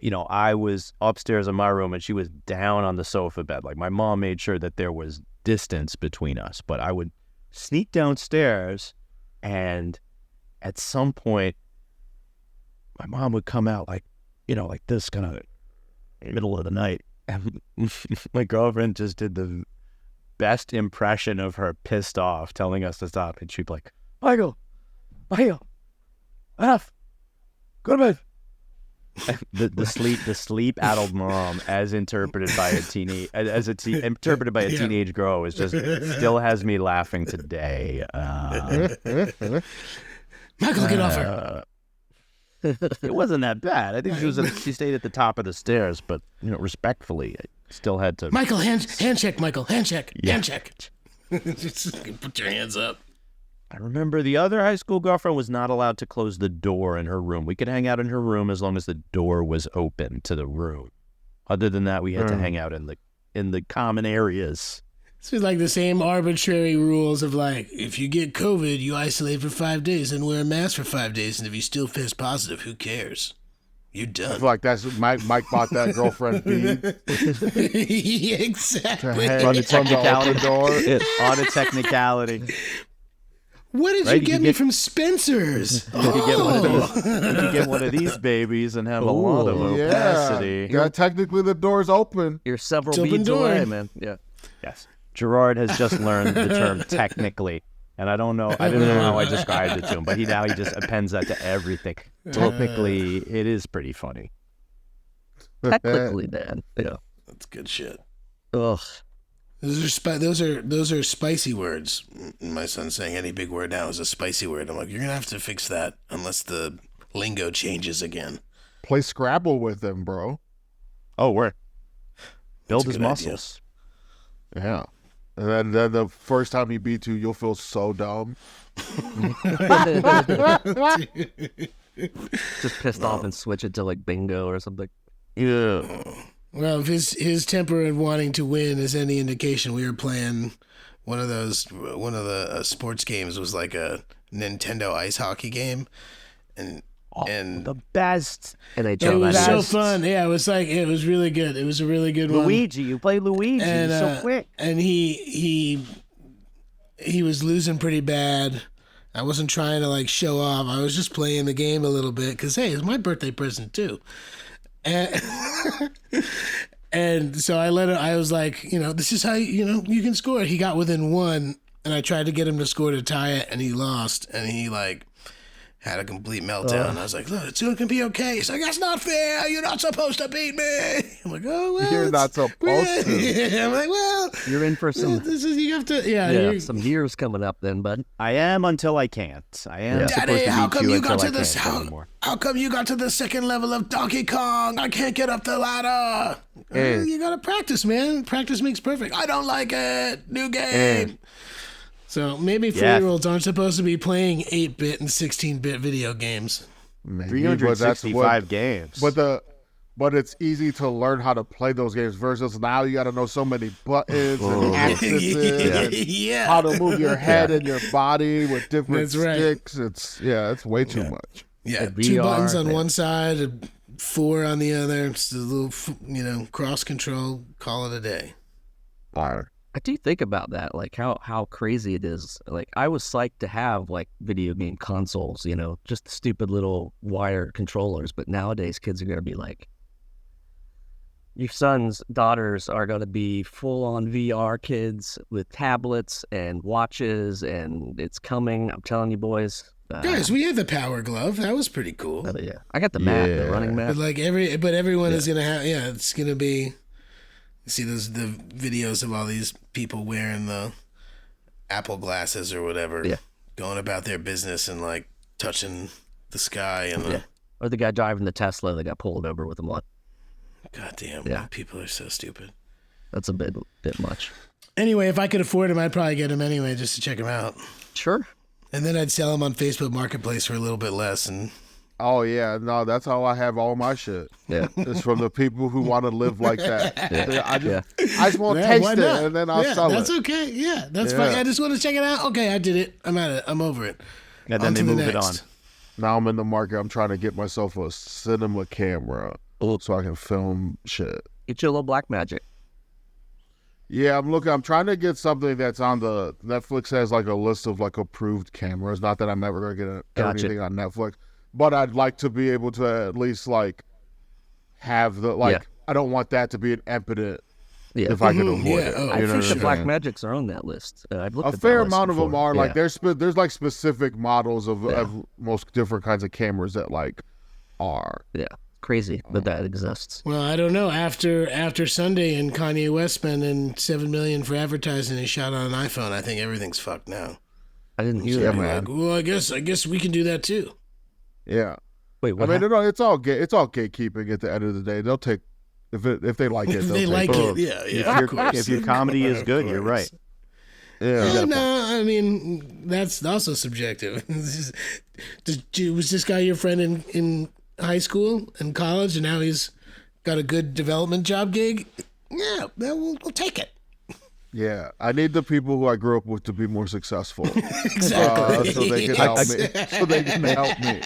you know, I was upstairs in my room and she was down on the sofa bed. Like my mom made sure that there was distance between us, but I would sneak downstairs, and at some point my mom would come out like, you know, like this kind of middle of the night, and my girlfriend just did the best impression of her pissed off, telling us to stop, and she'd be like, Michael, enough, go to bed. the sleep addled mom, as interpreted by a interpreted by a teenage girl, is just still has me laughing today. Michael, get off her. It wasn't that bad. I think she stayed at the top of the stairs, but you know, respectfully, I still had to. Michael, hand check, Michael, hand check, Yeah. hand check. Just put your hands up. I remember the other high school girlfriend was not allowed to close the door in her room. We could hang out in her room as long as the door was open to the room. Other than that, we had to hang out in the common areas. This is like the same arbitrary rules of like, if you get COVID, you isolate for 5 days and wear a mask for 5 days, and if you still test positive, who cares? You're I done. feel like that's Mike bought that girlfriend bead Yeah, to exactly. hang On the from the technicality. open door. On a technicality. What did Right, you you get could me get- from Spencer's? You could get one of these babies and have a lot of Ooh, opacity. Yeah, technically the door's open. You're several It's open beads door. away, man. Yeah. Yes. Gerard has just learned the term technically. And I didn't know how I described it to him, but he just appends that to everything. Technically, it is pretty funny. Technically, man. Yeah. That's good shit. Ugh. Those are spicy words. My son's saying any big word now is a spicy word. I'm like, you're gonna have to fix that unless the lingo changes again. Play Scrabble with them, bro. Oh, where? Build That's a his good idea. muscles. Yeah. And then the first time he beats you, you'll feel so dumb. Just pissed off and switch it to like bingo or something. Yeah. Well, if his temper and wanting to win is any indication, we were playing one of the sports games. Was like a Nintendo ice hockey game, and The best. NHL. it was that so is. fun. Yeah, it was really good. It was a really good one. Luigi. You play Luigi. And so quick. and he he was losing pretty bad. I wasn't trying to like show off. I was just playing the game a little bit because hey, it's my birthday present too. And, and so I was like, this is how you can score. He got within one, and I tried to get him to score to tie it, and he lost, and he like had a complete meltdown. I was like, look, it's going to be okay. He's like, that's not fair. You're not supposed to beat me. I'm like, oh, well. You're not supposed to. Yeah, I'm like, well. You're in for some. You have to, some years coming up then, bud. I am until I can't. I am supposed Daddy, to how beat come you until got I to this? can't anymore. How come you got to the second level of Donkey Kong? I can't get up the ladder. You got to practice, man. Practice makes perfect. I don't like it. New game. So maybe 4-year-olds aren't supposed to be playing 8-bit and 16-bit video games. Maybe, 365 games. But it's easy to learn how to play those games versus now you got to know so many buttons and axes and how to move your head and your body with different sticks. It's way too much. Yeah, 2 buttons on one side, and 4 on the other. It's a little, cross control. Call it a day. Fire. I do think about that, like how crazy it is. Like I was psyched to have like video game consoles, just the stupid little wire controllers. But nowadays, kids are gonna be like, your sons, daughters are gonna be full on VR kids with tablets and watches, and it's coming. I'm telling you, boys. Guys, we had the Power Glove. That was pretty cool. Yeah, I got the mat, the running mat. But everyone is gonna have. Yeah, it's gonna be. See the videos of all these people wearing the Apple glasses or whatever, going about their business and like touching the sky and or the guy driving the Tesla that got pulled over with him on. God damn, people are so stupid. That's a bit much. Anyway, if I could afford him, I'd probably get him anyway just to check him out. Sure. And then I'd sell him on Facebook Marketplace for a little bit less and. Oh, yeah. No, that's how I have all my shit. Yeah. It's from the people who want to live like that. I just want to taste it, and then I'll sell it. That's okay. Yeah, that's fine. I just want to check it out. Okay, I did it. I'm at it. I'm over it. And then they move it on. Now I'm in the market. I'm trying to get myself a cinema camera so I can film shit. Get you a little black magic. Yeah, I'm trying to get something that's on the Netflix has like a list of like approved cameras. Not that I'm never going to get anything on Netflix. But I'd like to be able to at least like have the I don't want that to be an impotent if I can avoid it. I think the Black Magics are on that list. I've looked at a fair amount before. of them are like there's like specific models of most different kinds of cameras that like are crazy that exists. Well, I don't know. After Sunday and Kanye West spending $7 million for advertising, he shot on an iPhone. I think everything's fucked now. I didn't hear that, man. Like, well, I guess we can do that too. Yeah. Wait, what? I mean, it's all gatekeeping at the end of the day. They'll take if they like it. They like it. Yeah. If your comedy is good, you're right. Yeah. No, I mean that's also subjective. Was this guy your friend in high school and college, and now he's got a good development job gig? Yeah, we'll take it. Yeah, I need the people who I grew up with to be more successful. Exactly. So they can help me.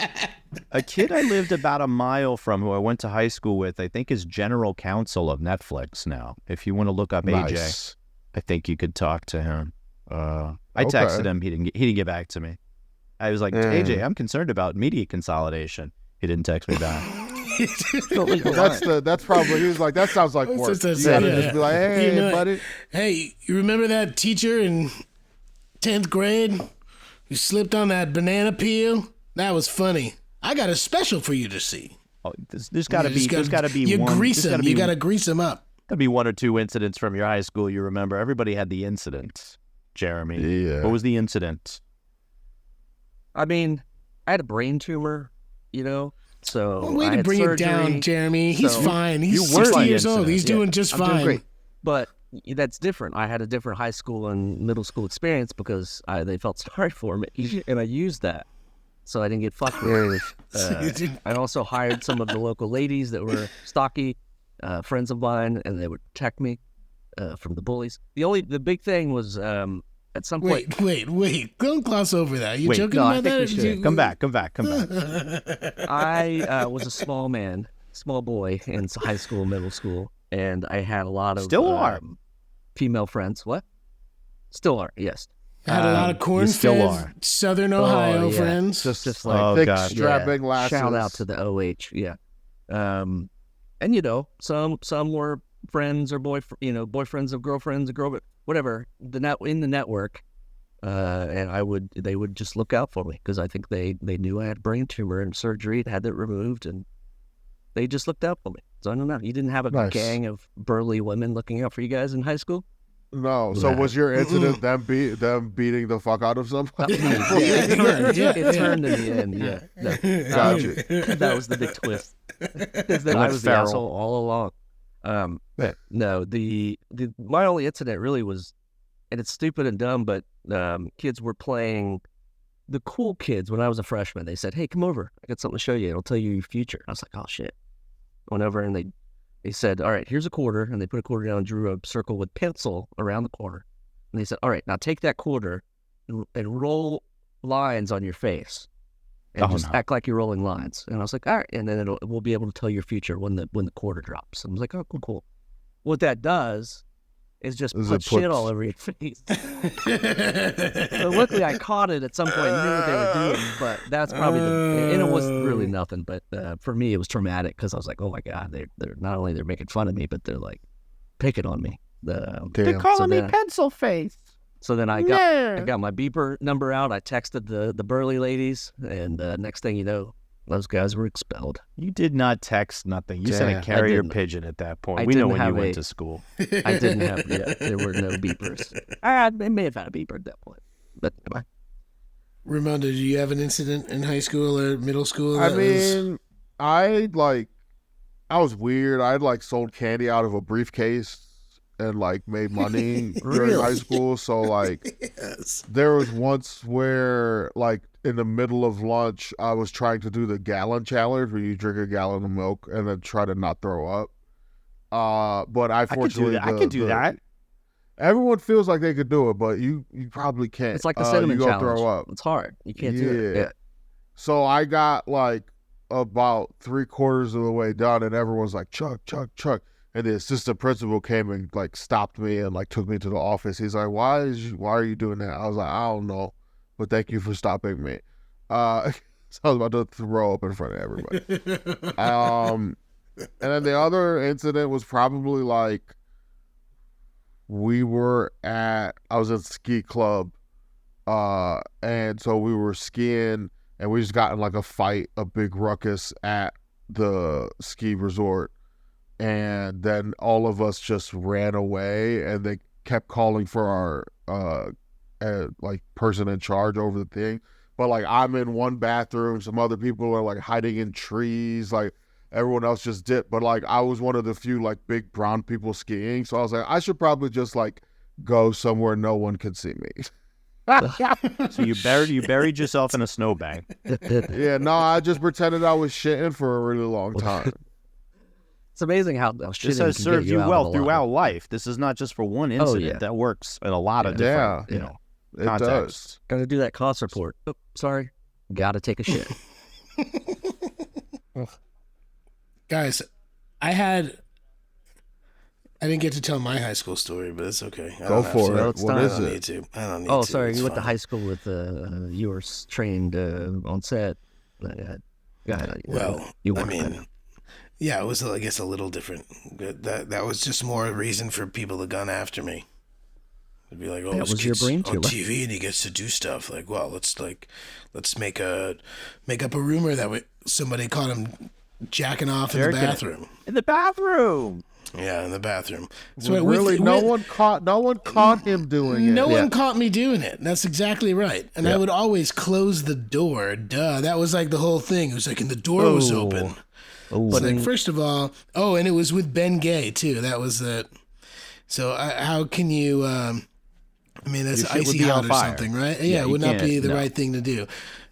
A kid I lived about a mile from who I went to high school with, I think is general counsel of Netflix now. If you want to look up AJ, I think you could talk to him. I texted him. He didn't get back to me. I was like, AJ, I'm concerned about media consolidation. He didn't text me back. That's probably he was like that sounds like work. Just be like, hey, buddy. Hey, you remember that teacher in 10th grade who slipped on that banana peel? That was funny. I got a special for you to see. Oh, there's got to be you one. Grease him. You got to grease him up. There'll be 1 or 2 incidents from your high school you remember. Everybody had the incident. Jeremy, what was the incident? I mean, I had a brain tumor, So way to bring it down, Jeremy. He's fine. He's 60 years old. He's doing just fine. Doing great. But that's different. I had a different high school and middle school experience because they felt sorry for me, and I used that, so I didn't get fucked with. I also hired some of the local ladies that were stocky, friends of mine, and they would protect me from the bullies. The big thing was at some point. Wait! Don't gloss over that. You joking no, about I think that? We should. Come back. I was a small boy in high school, middle school, and I had a lot of still are female friends. What? Still are, yes. Had a lot of still corn-fed are. Southern Ohio yeah. friends. Just like Oh, thick, God. strapping lasses. Shout out to the OH, yeah. And some were friends or boyfriends of girlfriends, whatever. In the network, and they would just look out for me because I think they knew I had a brain tumor and surgery, had it removed, and they just looked out for me. So I don't know. You didn't have a Nice. gang of burly women looking out for you guys in high school? No. So was your incident them beating the fuck out of somebody? It turned in the end. Yeah, no. Gotcha. That was the big twist. Because then I Went was feral. the asshole all along. No, my only incident really was, and it's stupid and dumb, but kids were playing. The cool kids when I was a freshman, they said, "Hey, come over. I got something to show you. It'll tell you your future." I was like, "Oh shit!" Went over and they said, "All right, here's a quarter," and they put a quarter down and drew a circle with pencil around the quarter. And they said, "All right, now take that quarter and roll lines on your face, and act like you're rolling lines." And I was like, "All right," and then we'll be able to tell your future when the quarter drops. And I was like, "Oh, cool." What that does is just put shit all over your face. So luckily, I caught it at some point and knew what they were doing. But that's probably and it wasn't really nothing. But for me, it was traumatic because I was like, "Oh my god, they're not only they're making fun of me, but they're like picking on me." They're calling me pencil face. So then I got my beeper number out. I texted the burly ladies, and next thing you know, those guys were expelled. You did not text nothing. You sent a Damn. carrier pigeon at that point. I We know didn't when you have went a- to school. I didn't have there were no beepers. They may have had a beeper at that point, but anyway. Ramon, did you have an incident in high school or middle school? I that was- mean, I was weird. I sold candy out of a briefcase and made money during Really? high school. So yes. there was once where in the middle of lunch, I was trying to do the gallon challenge where you drink a gallon of milk and then try to not throw up. But I fortunately I could do that. Everyone feels like they could do it, but you probably can't. It's like the cinnamon you gonna challenge. throw up. It's hard. You can't do it. Yeah. So I got about 3/4 of the way done, and everyone's like, "Chuck, Chuck, Chuck." And the assistant principal came and stopped me and took me to the office. He's like, "Why are you doing that?" I was like, "I don't know, but thank you for stopping me." So I was about to throw up in front of everybody. And then the other incident was probably I was at ski club, and so we were skiing, and we just got in a fight, a big ruckus at the ski resort. And then all of us just ran away, and they kept calling for our person in charge over the thing. But I'm in one bathroom, some other people are hiding in trees, everyone else just dipped. But I was one of the few big brown people skiing, so I was like, I should probably just go somewhere no one could see me. So you buried yourself in a snowbank. Yeah, no, I just pretended I was shitting for a really long time. It's amazing how This shitting has can served get you out of well a lot. throughout life. This is not just for one incident. yeah. That works in a lot of Yeah. different, It contexts. Got to do that cost report. Oh, sorry. Got to take a shit. Guys, I didn't get to tell my high school story, but it's okay. I Go don't have for to. Well, it. it's What time. is I don't it? need to. I don't need Oh, to. sorry. It's You went to fine. high school with you were trained on set. Go ahead. Well, you I weren't. mean, yeah, it was, I guess, a little different. That was just more a reason for people to gun after me. It'd be like, oh, That this was your kid's brain on tumor. TV and he gets to do stuff. Well, let's make up a rumor that somebody caught him jacking off in the Jerking it. bathroom. In the bathroom. Yeah, in the bathroom. Really, no one caught him doing it. No one caught me doing it. That's exactly right. And I would always close the door. Duh. That was the whole thing. It was and the door was open. It's first of all, and it was with Ben Gay too. That was it. So how can you? I mean, that's Your shit would icy be on hot or fire. something, right? Yeah, it you would not be can't, the no. right thing to do.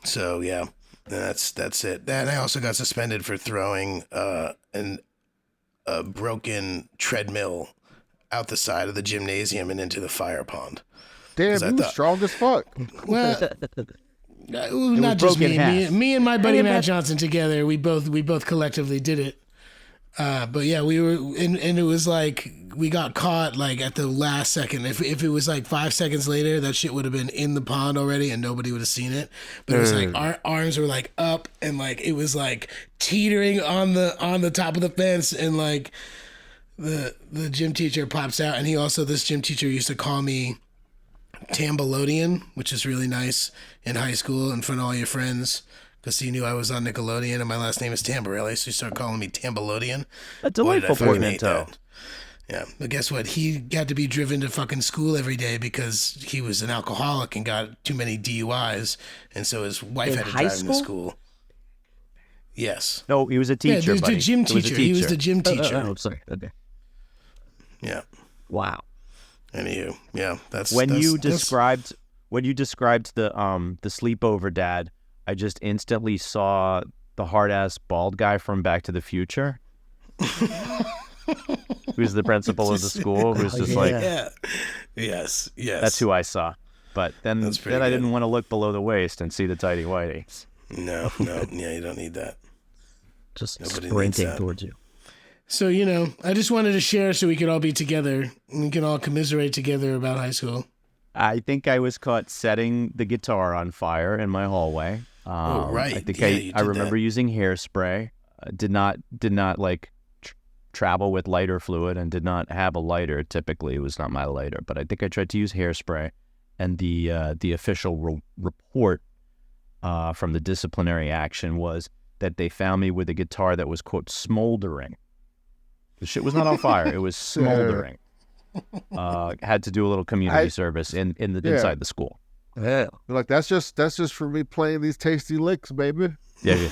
So yeah, that's it. And I also got suspended for throwing a broken treadmill out the side of the gymnasium and into the fire pond. Damn, 'Cause I you thought- strong as fuck. Well, not just broke in half. me and my buddy Matt Johnson together. We both collectively did it. But yeah, we were, and it was like we got caught like at the last second. If it was like 5 seconds later, that shit would have been in the pond already, and nobody would have seen it. But it was like our arms were like up, and like it was like teetering on the top of the fence, and like the gym teacher pops out, and this gym teacher used to call me Tamberelli, which is really nice in high school in front of all your friends. Because he knew I was on Nickelodeon and my last name is Tamberelli, so he started calling me Tamberelli. A delightful portmanteau. Yeah, but guess what? He got to be driven to fucking school every day because he was an alcoholic and got too many DUIs, and so his wife had to drive him to school. Yes. No, he was a teacher. Yeah, he was the gym teacher. He was the gym teacher. Oh, sorry. Okay. Yeah. Wow. Anywho, yeah, that's when you described the sleepover dad. I just instantly saw the hard-ass bald guy from Back to the Future, who's the principal of the school, who's just yes. That's who I saw. But then I didn't want to look below the waist and see the tighty whitey. No, yeah, you don't need that. Just sprinting towards you. So, I just wanted to share so we could all be together and we can all commiserate together about high school. I think I was caught setting the guitar on fire in my hallway. Right. I think I remember using hairspray. Did not like travel with lighter fluid and did not have a lighter. Typically, it was not my lighter, but I think I tried to use hairspray. And the official report from the disciplinary action was that they found me with a guitar that was, quote, smoldering. The shit was not on fire; it was smoldering. Had to do a little community service inside the school. Yeah, like that's just for me playing these tasty licks, baby. Yeah.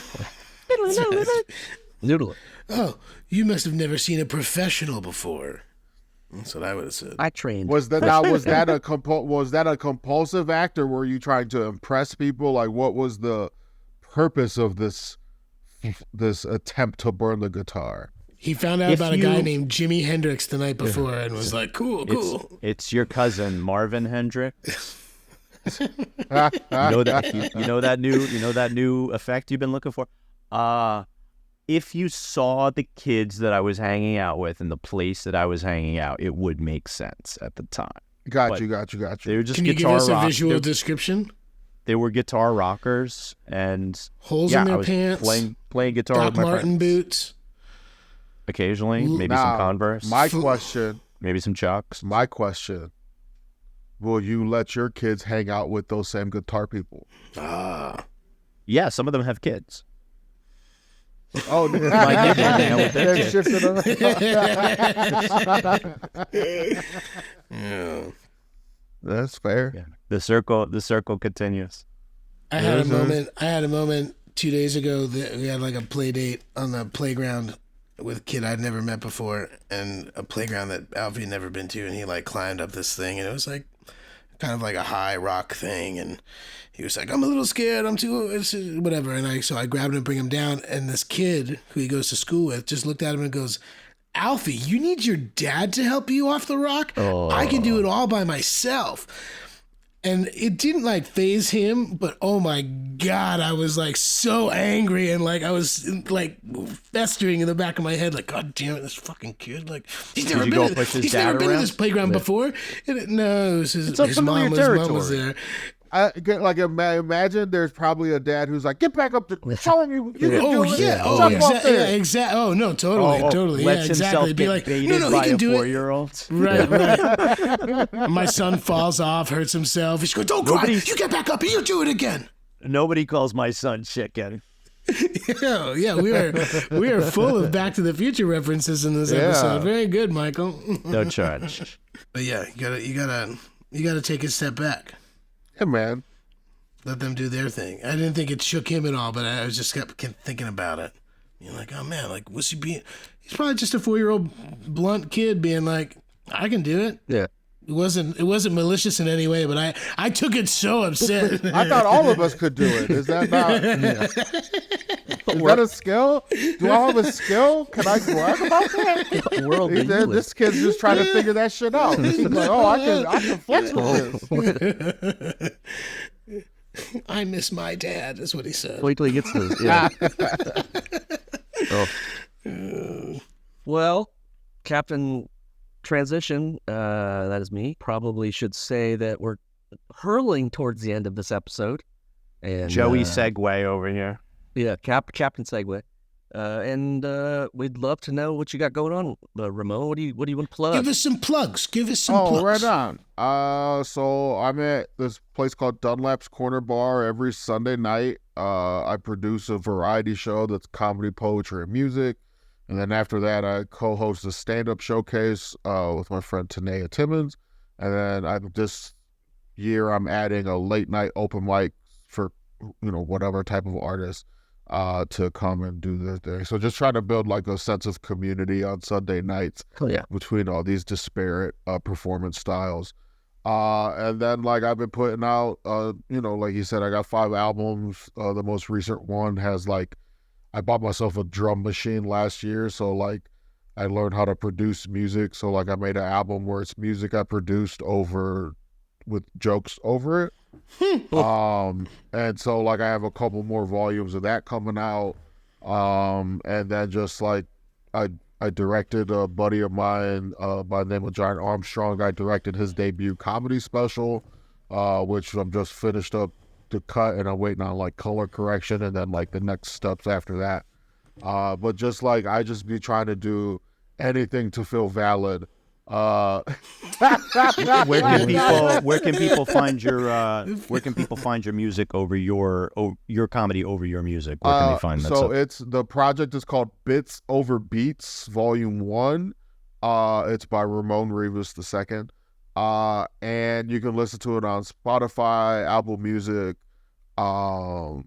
Noodle. Oh, you must have never seen a professional before. That's what I would have said. I trained. Was that a compulsive act, or were you trying to impress people? Like, what was the purpose of this attempt to burn the guitar? He found out about a guy named Jimi Hendrix the night before and was like, cool. It's your cousin Marvin Hendrix. you know that new effect you've been looking for. If you saw the kids that I was hanging out with in the place that I was hanging out, it would make sense at the time. Got you. They were just Can you give us a visual description? They were guitar rockers and holes in their pants, playing guitar Doc with my Martin friends. Boots. Occasionally, maybe some Converse. My question. Maybe some Chucks. My question. Will you let your kids hang out with those same guitar people? Yeah, some of them have kids. Oh, My kid hang out with their they've kids. shifted Yeah. That's fair. Yeah. The circle continues. I had a moment 2 days ago that we had like a play date on the playground with a kid I'd never met before, and a playground that Alfie had never been to, and he like climbed up this thing, and it was like kind of like a high rock thing, and he was like, I'm a little scared, whatever, and so I grabbed him and bring him down, and this kid who he goes to school with just looked at him and goes, Alfie, you need your dad to help you off the rock? I can do it all by myself. And it didn't like phase him, but oh my God, I was like so angry, and like I was like festering in the back of my head, like, God damn it, this fucking kid, like he's never been to this playground before. No, it was his mom was there. Imagine there's probably a dad who's like, get back up to telling you can do it. Exactly. Oh no, totally. Lets exactly. Be like, no, he can do it. 4-year-old. Right. My son falls off, hurts himself. He's going, don't cry. You get back up and you do it again. Nobody calls my son chicken. Yeah, we are full of Back to the Future references in this episode. Very good, Michael. No charge. But yeah, you gotta take a step back. Yeah, man. Let them do their thing. I didn't think it shook him at all, but I was just kept thinking about it. You're like, oh man, like what's he being? He's probably just a 4-year-old blunt kid being like, I can do it. Yeah. It wasn't malicious in any way, but I took it so upset. I thought all of us could do it. Is that not? Yeah. Is that a skill? Do I have a skill? Can I brag about that? This kid's just trying to figure that shit out. He's like, oh, I can flex with this. I miss my dad, is what he said. Wait till he gets to this. Yeah. Well, Captain Transition, that is me, probably should say that we're hurling towards the end of this episode. And Joey Segway over here. Yeah, Captain Segway. And we'd love to know what you got going on, Ramon. What do you want to plug? Give us some plugs. Plugs. Right on. So I'm at this place called Dunlaps Corner Bar every Sunday night. I produce a variety show that's comedy, poetry, and music. And then after that, I co-host a stand-up showcase with my friend Tanea Timmons. And then this year, I'm adding a late-night open mic for, whatever type of artist to come and do their thing. So just trying to build like a sense of community on Sunday nights between all these disparate performance styles. And then like I've been putting out, like you said, I got 5 albums. The most recent one has like, I bought myself a drum machine last year. So like I learned how to produce music. So like I made an album where it's music I produced with jokes over it. And so like I have a couple more volumes of that coming out. And then just like I directed a buddy of mine by the name of Giant Armstrong. I directed his debut comedy special, which I'm just finished up to cut, and I'm waiting on like color correction and then like the next steps after that. But just like I just be trying to do anything to feel valid. Where can people find your music over your comedy over your music? Where can they find that? So the project is called Bits Over Beats Volume 1. It's by Ramon Rivas II. And you can listen to it on Spotify, Apple Music, Tidal,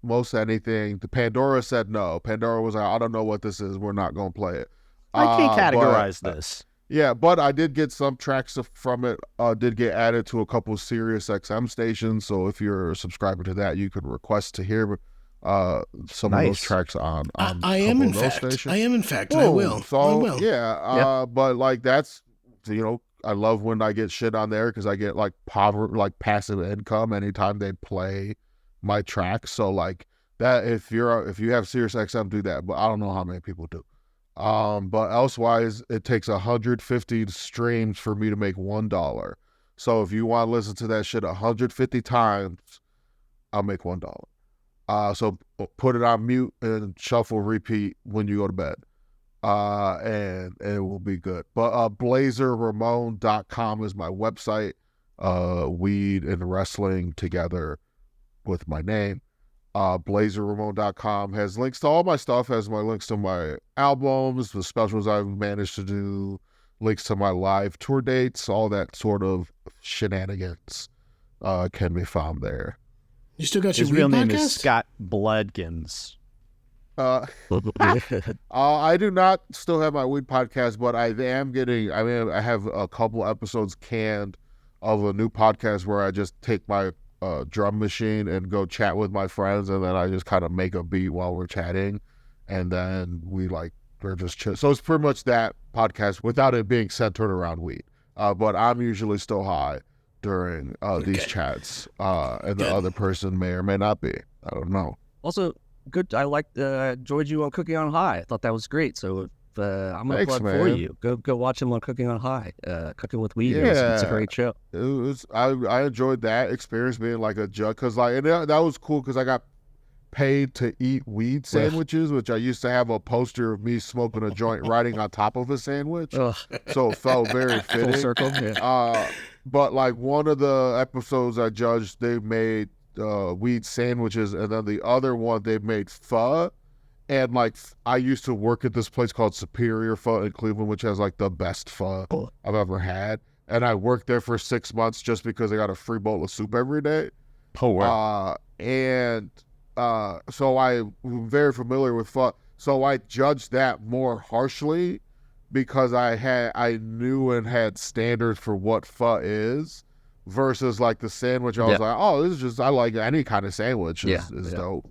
most anything. The Pandora said no. Pandora was like, I don't know what this is. We're not going to play it. I can't categorize this. Yeah, but I did get some tracks from it. Did get added to a couple of Sirius XM stations. So if you're a subscriber to that, you could request to hear some of those tracks on I am in fact. stations. I am in fact. I will. So I will. yeah. But like that's I love when I get shit on there because I get like passive income anytime they play my tracks. So like that, if you have Sirius XM, do that. But I don't know how many people do. But elsewise, it takes 150 streams for me to make $1. So if you want to listen to that shit 150 times, I'll make $1. So put it on mute and shuffle repeat when you go to bed. And it will be good. But blazerramon.com is my website. Weed and wrestling together with my name. blazerramon.com has links to all my stuff, has my links to my albums, the specials I've managed to do, links to my live tour dates, all that sort of shenanigans can be found there. You still got your His real weed name podcast? is Scott Bloodkins. I do not still have my weed podcast, but I have a couple episodes canned of a new podcast where I just take my drum machine and go chat with my friends, and then I just kind of make a beat while we're chatting, and then we're just chill. So it's pretty much that podcast without it being centered around weed. But I'm usually still high during these chats, and the other person may or may not be. I don't know. Also, good. I enjoyed you on Cooking on High. I thought that was great. So I'm gonna plug for you. Go watch him on Cooking on High. Cooking with Weed. Yeah. It's a great show. I enjoyed that experience being like a judge because that was cool because I got paid to eat weed sandwiches, which I used to have a poster of me smoking a joint riding on top of a sandwich. So it felt very fitting. Full circle. Yeah. But like one of the episodes I judged, they made weed sandwiches, and then the other one they made pho. And like I used to work at this place called Superior Pho in Cleveland, which has like the best pho I've ever had. And I worked there for 6 months just because I got a free bowl of soup every day. Oh wow! So I'm very familiar with pho. So I judged that more harshly because I knew and had standards for what pho is, versus like the sandwich. I was like, oh, this is just, I like any kind of sandwich. Is dope.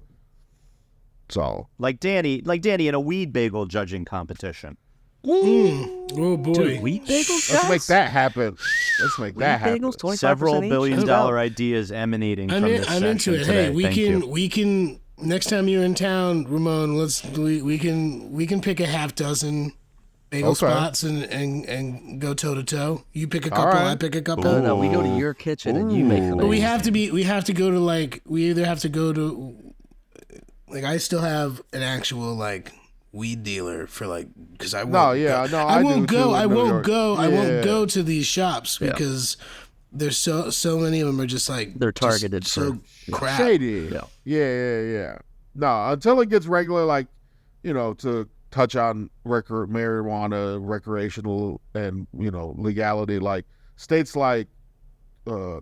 So like Danny in a weed bagel judging competition. Oh boy! Dude, wheat bagels. Let's make that happen. Let's make that happen. Bagels, 25% Several each? $billion ideas emanating from this I'm section into it. today. Hey, we can next time you're in town, Ramon, we can pick a half dozen bagel spots and go toe to toe. You pick a couple, I pick a couple. No, we go to your kitchen and you make them. But we have to go to like, we either have to go to, like, I still have an actual like weed dealer for like, because I won't. I won't go to these shops because there's so many of them are just like they're targeted so crap. Shady. Yeah. No, until it gets regular, like, you know, to touch on marijuana, recreational, and, you know, legality, like states like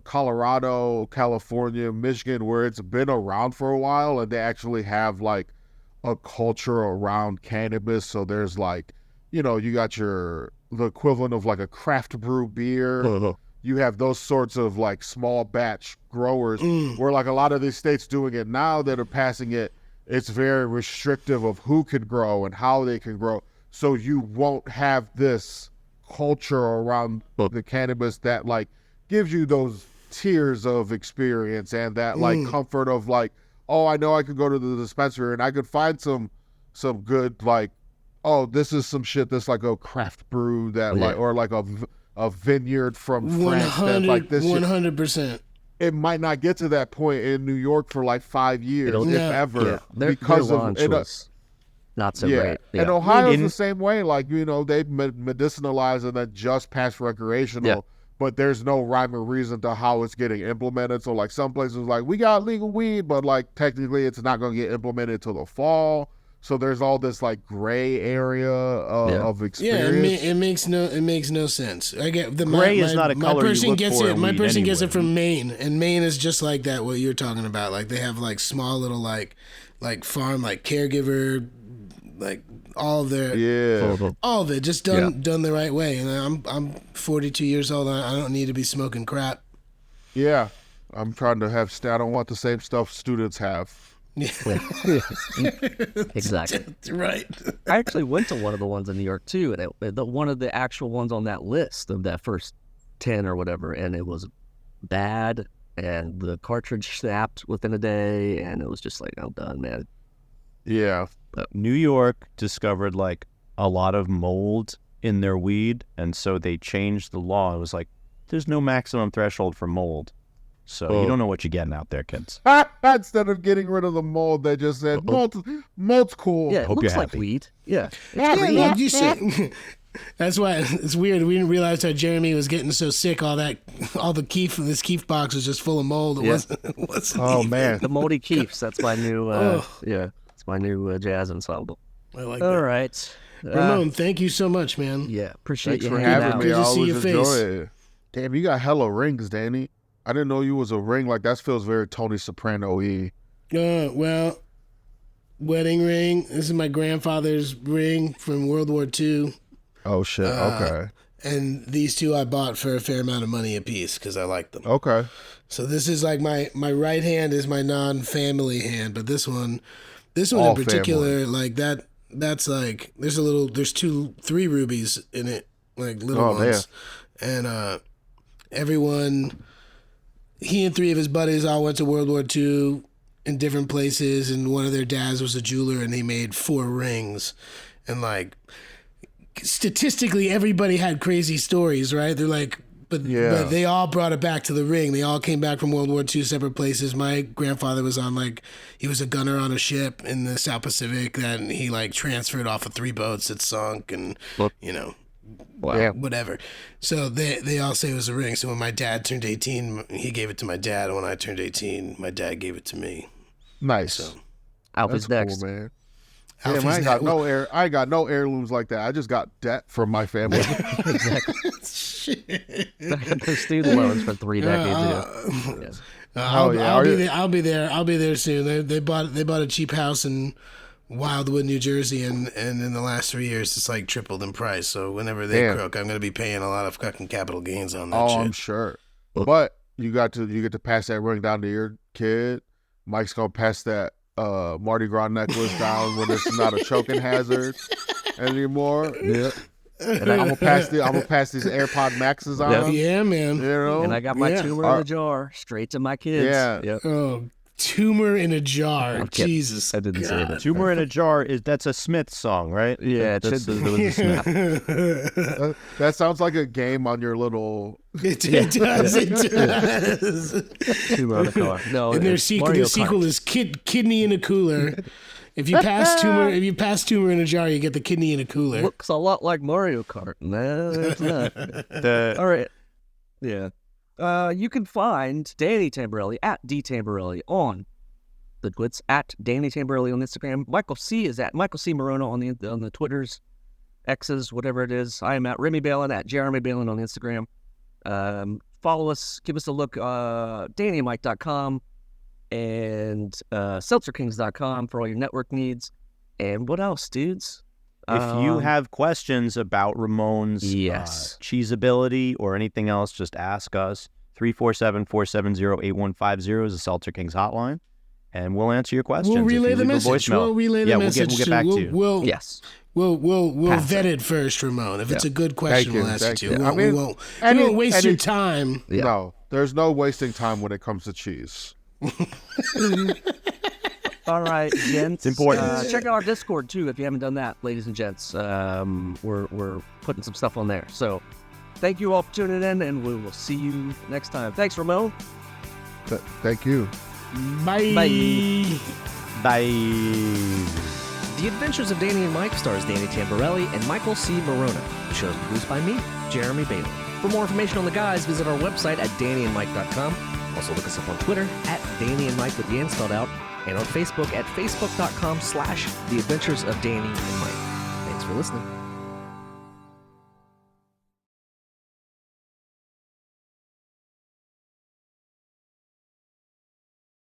Colorado, California, Michigan, where it's been around for a while and they actually have like a culture around cannabis. So there's like, you know, you got the equivalent of like a craft brew beer. You have those sorts of like small batch growers where like a lot of these states doing it now that are passing it, it's very restrictive of who can grow and how they can grow. So you won't have this culture around the cannabis that like gives you those tiers of experience and that like comfort of like, oh, I know I could go to the dispensary and I could find some good like, oh, this is some shit that's like a craft brew that like, or like a vineyard from France that like this 100%. It might not get to that point in New York for like 5 years, if ever, because their launch was not so great. Yeah. And Ohio's the same way. Like, you know, they medicinalize and then just pass recreational, but there's no rhyme or reason to how it's getting implemented. So like some places like, we got legal weed, but like technically it's not going to get implemented till the fall. So there's all this like gray area of experience. Yeah, it makes no sense. I get the gray is not a color you look for in My weed person gets anyway. it from Maine, and Maine is just like that. What you're talking about, like they have like small little like farm like caregiver, like all of their all of it just done the right way. And I'm 42 years old. I don't need to be smoking crap. Yeah, I'm trying to have. I don't want the same stuff students have. Exactly. Right. I actually went to one of the ones in New York too, and one of the actual ones on that list of that first 10 or whatever, and it was bad, and the cartridge snapped within a day, and it was just like, I'm done, man. Yeah. New York discovered like a lot of mold in their weed, and so they changed the law. It was like, there's no maximum threshold for mold. So you don't know what you're getting out there, kids. Instead of getting rid of the mold, they just said, mold's cool. Yeah, it looks like weed. Yeah. Like you said. That's why it's weird. We didn't realize how Jeremy was getting so sick. All the keef, this keef box was just full of mold. It wasn't even. Man. The moldy keefs. That's my new, it's my new jazz ensemble. I like All that. right. Ramon, thank you so much, man. Yeah, appreciate Thanks you for hanging having out. me. Good I to see always your enjoy face. it. Damn, you got hella rings, Danny. I didn't know you was a ring. Like, that feels very Tony Soprano-y. Well, wedding ring. This is my grandfather's ring from World War II. Oh, shit. Okay. And these two I bought for a fair amount of money apiece because I like them. Okay. So this is like my right hand is my non-family hand, but this one All in particular, like that's like there's 3 rubies in it, like little ones. And everyone, he and 3 of his buddies all went to World War II in different places, and one of their dads was a jeweler, and he made 4 rings. And like statistically, everybody had crazy stories, right? They're like, but they all brought it back to the ring. They all came back from World War II separate places. My grandfather was he was a gunner on a ship in the South Pacific that he like transferred off of 3 boats that sunk, and you know. Wow. Whatever. So they all say it was a ring. So when my dad turned 18, he gave it to my dad. And when I turned 18, my dad gave it to me. Nice. So Alfie's That's next. cool, man. Alfie's Damn, I ain't got no heirlooms like that. I just got debt from my family. Exactly. Those student loans for 3 decades ago. I'll be there soon. They bought a cheap house in Wildwood, New Jersey, and in the last 3 years, it's like tripled in price. So whenever they croak, I'm going to be paying a lot of fucking capital gains on that shit. I'm sure. But you get to pass that ring down to your kid. Mike's going to pass that Mardi Gras necklace down when it's not a choking hazard anymore. Yeah. And I'm gonna pass these AirPod Maxes on. Yeah, man. You know, And I got my tumor in the jar straight to my kids. Yeah. Yep. Oh, Tumor in a jar. I'm kidding. Jesus. I didn't say that. Tumor in a jar that's a Smith song, right? Yeah, it That's should the be. Smith. That sounds like a game on your little. It does. It does. Tumor on a car. No, And their it's sequel, Mario their sequel Kart. is Kidney in a Cooler. If you pass tumor in a jar, you get the kidney in a cooler. Looks a lot like Mario Kart. No, it's not. All right. Yeah. You can find Danny Tamberelli at DTamberelli on the Twits, at Danny Tamberelli on Instagram. Michael C is at Michael C. Maronna on the Twitters, X's, whatever it is. I am at Remy Balon, at Jeremy Balon on Instagram. Follow us, give us a look, DannyandMike.com and SeltzerKings.com for all your network needs. And what else, dudes? If you have questions about Ramon's cheese ability or anything else, just ask us. 347-470-8150 is the Seltzer Kings hotline, and we'll answer your questions. We'll relay if you the leave a message. voicemail. We'll relay the message. We'll get back to you. We'll vet it first, Ramon. If it's a good question, we'll ask you. We won't waste your time. Yeah. No, there's no wasting time when it comes to cheese. All right, gents. It's important. Check out our Discord too if you haven't done that, ladies and gents. We're putting some stuff on there. So thank you all for tuning in, and we will see you next time. Thanks, Ramon. Thank you. Bye. Bye. The Adventures of Danny and Mike stars Danny Tamberelli and Michael C. Maronna. The show is produced by me, Jeremy Balon. For more information on the guys, visit our website at DannyandMike.com. Also look us up on Twitter at Danny and Mike with the N spelled out, and on Facebook at Facebook.com/The Adventures of Danny and Mike. Thanks for listening.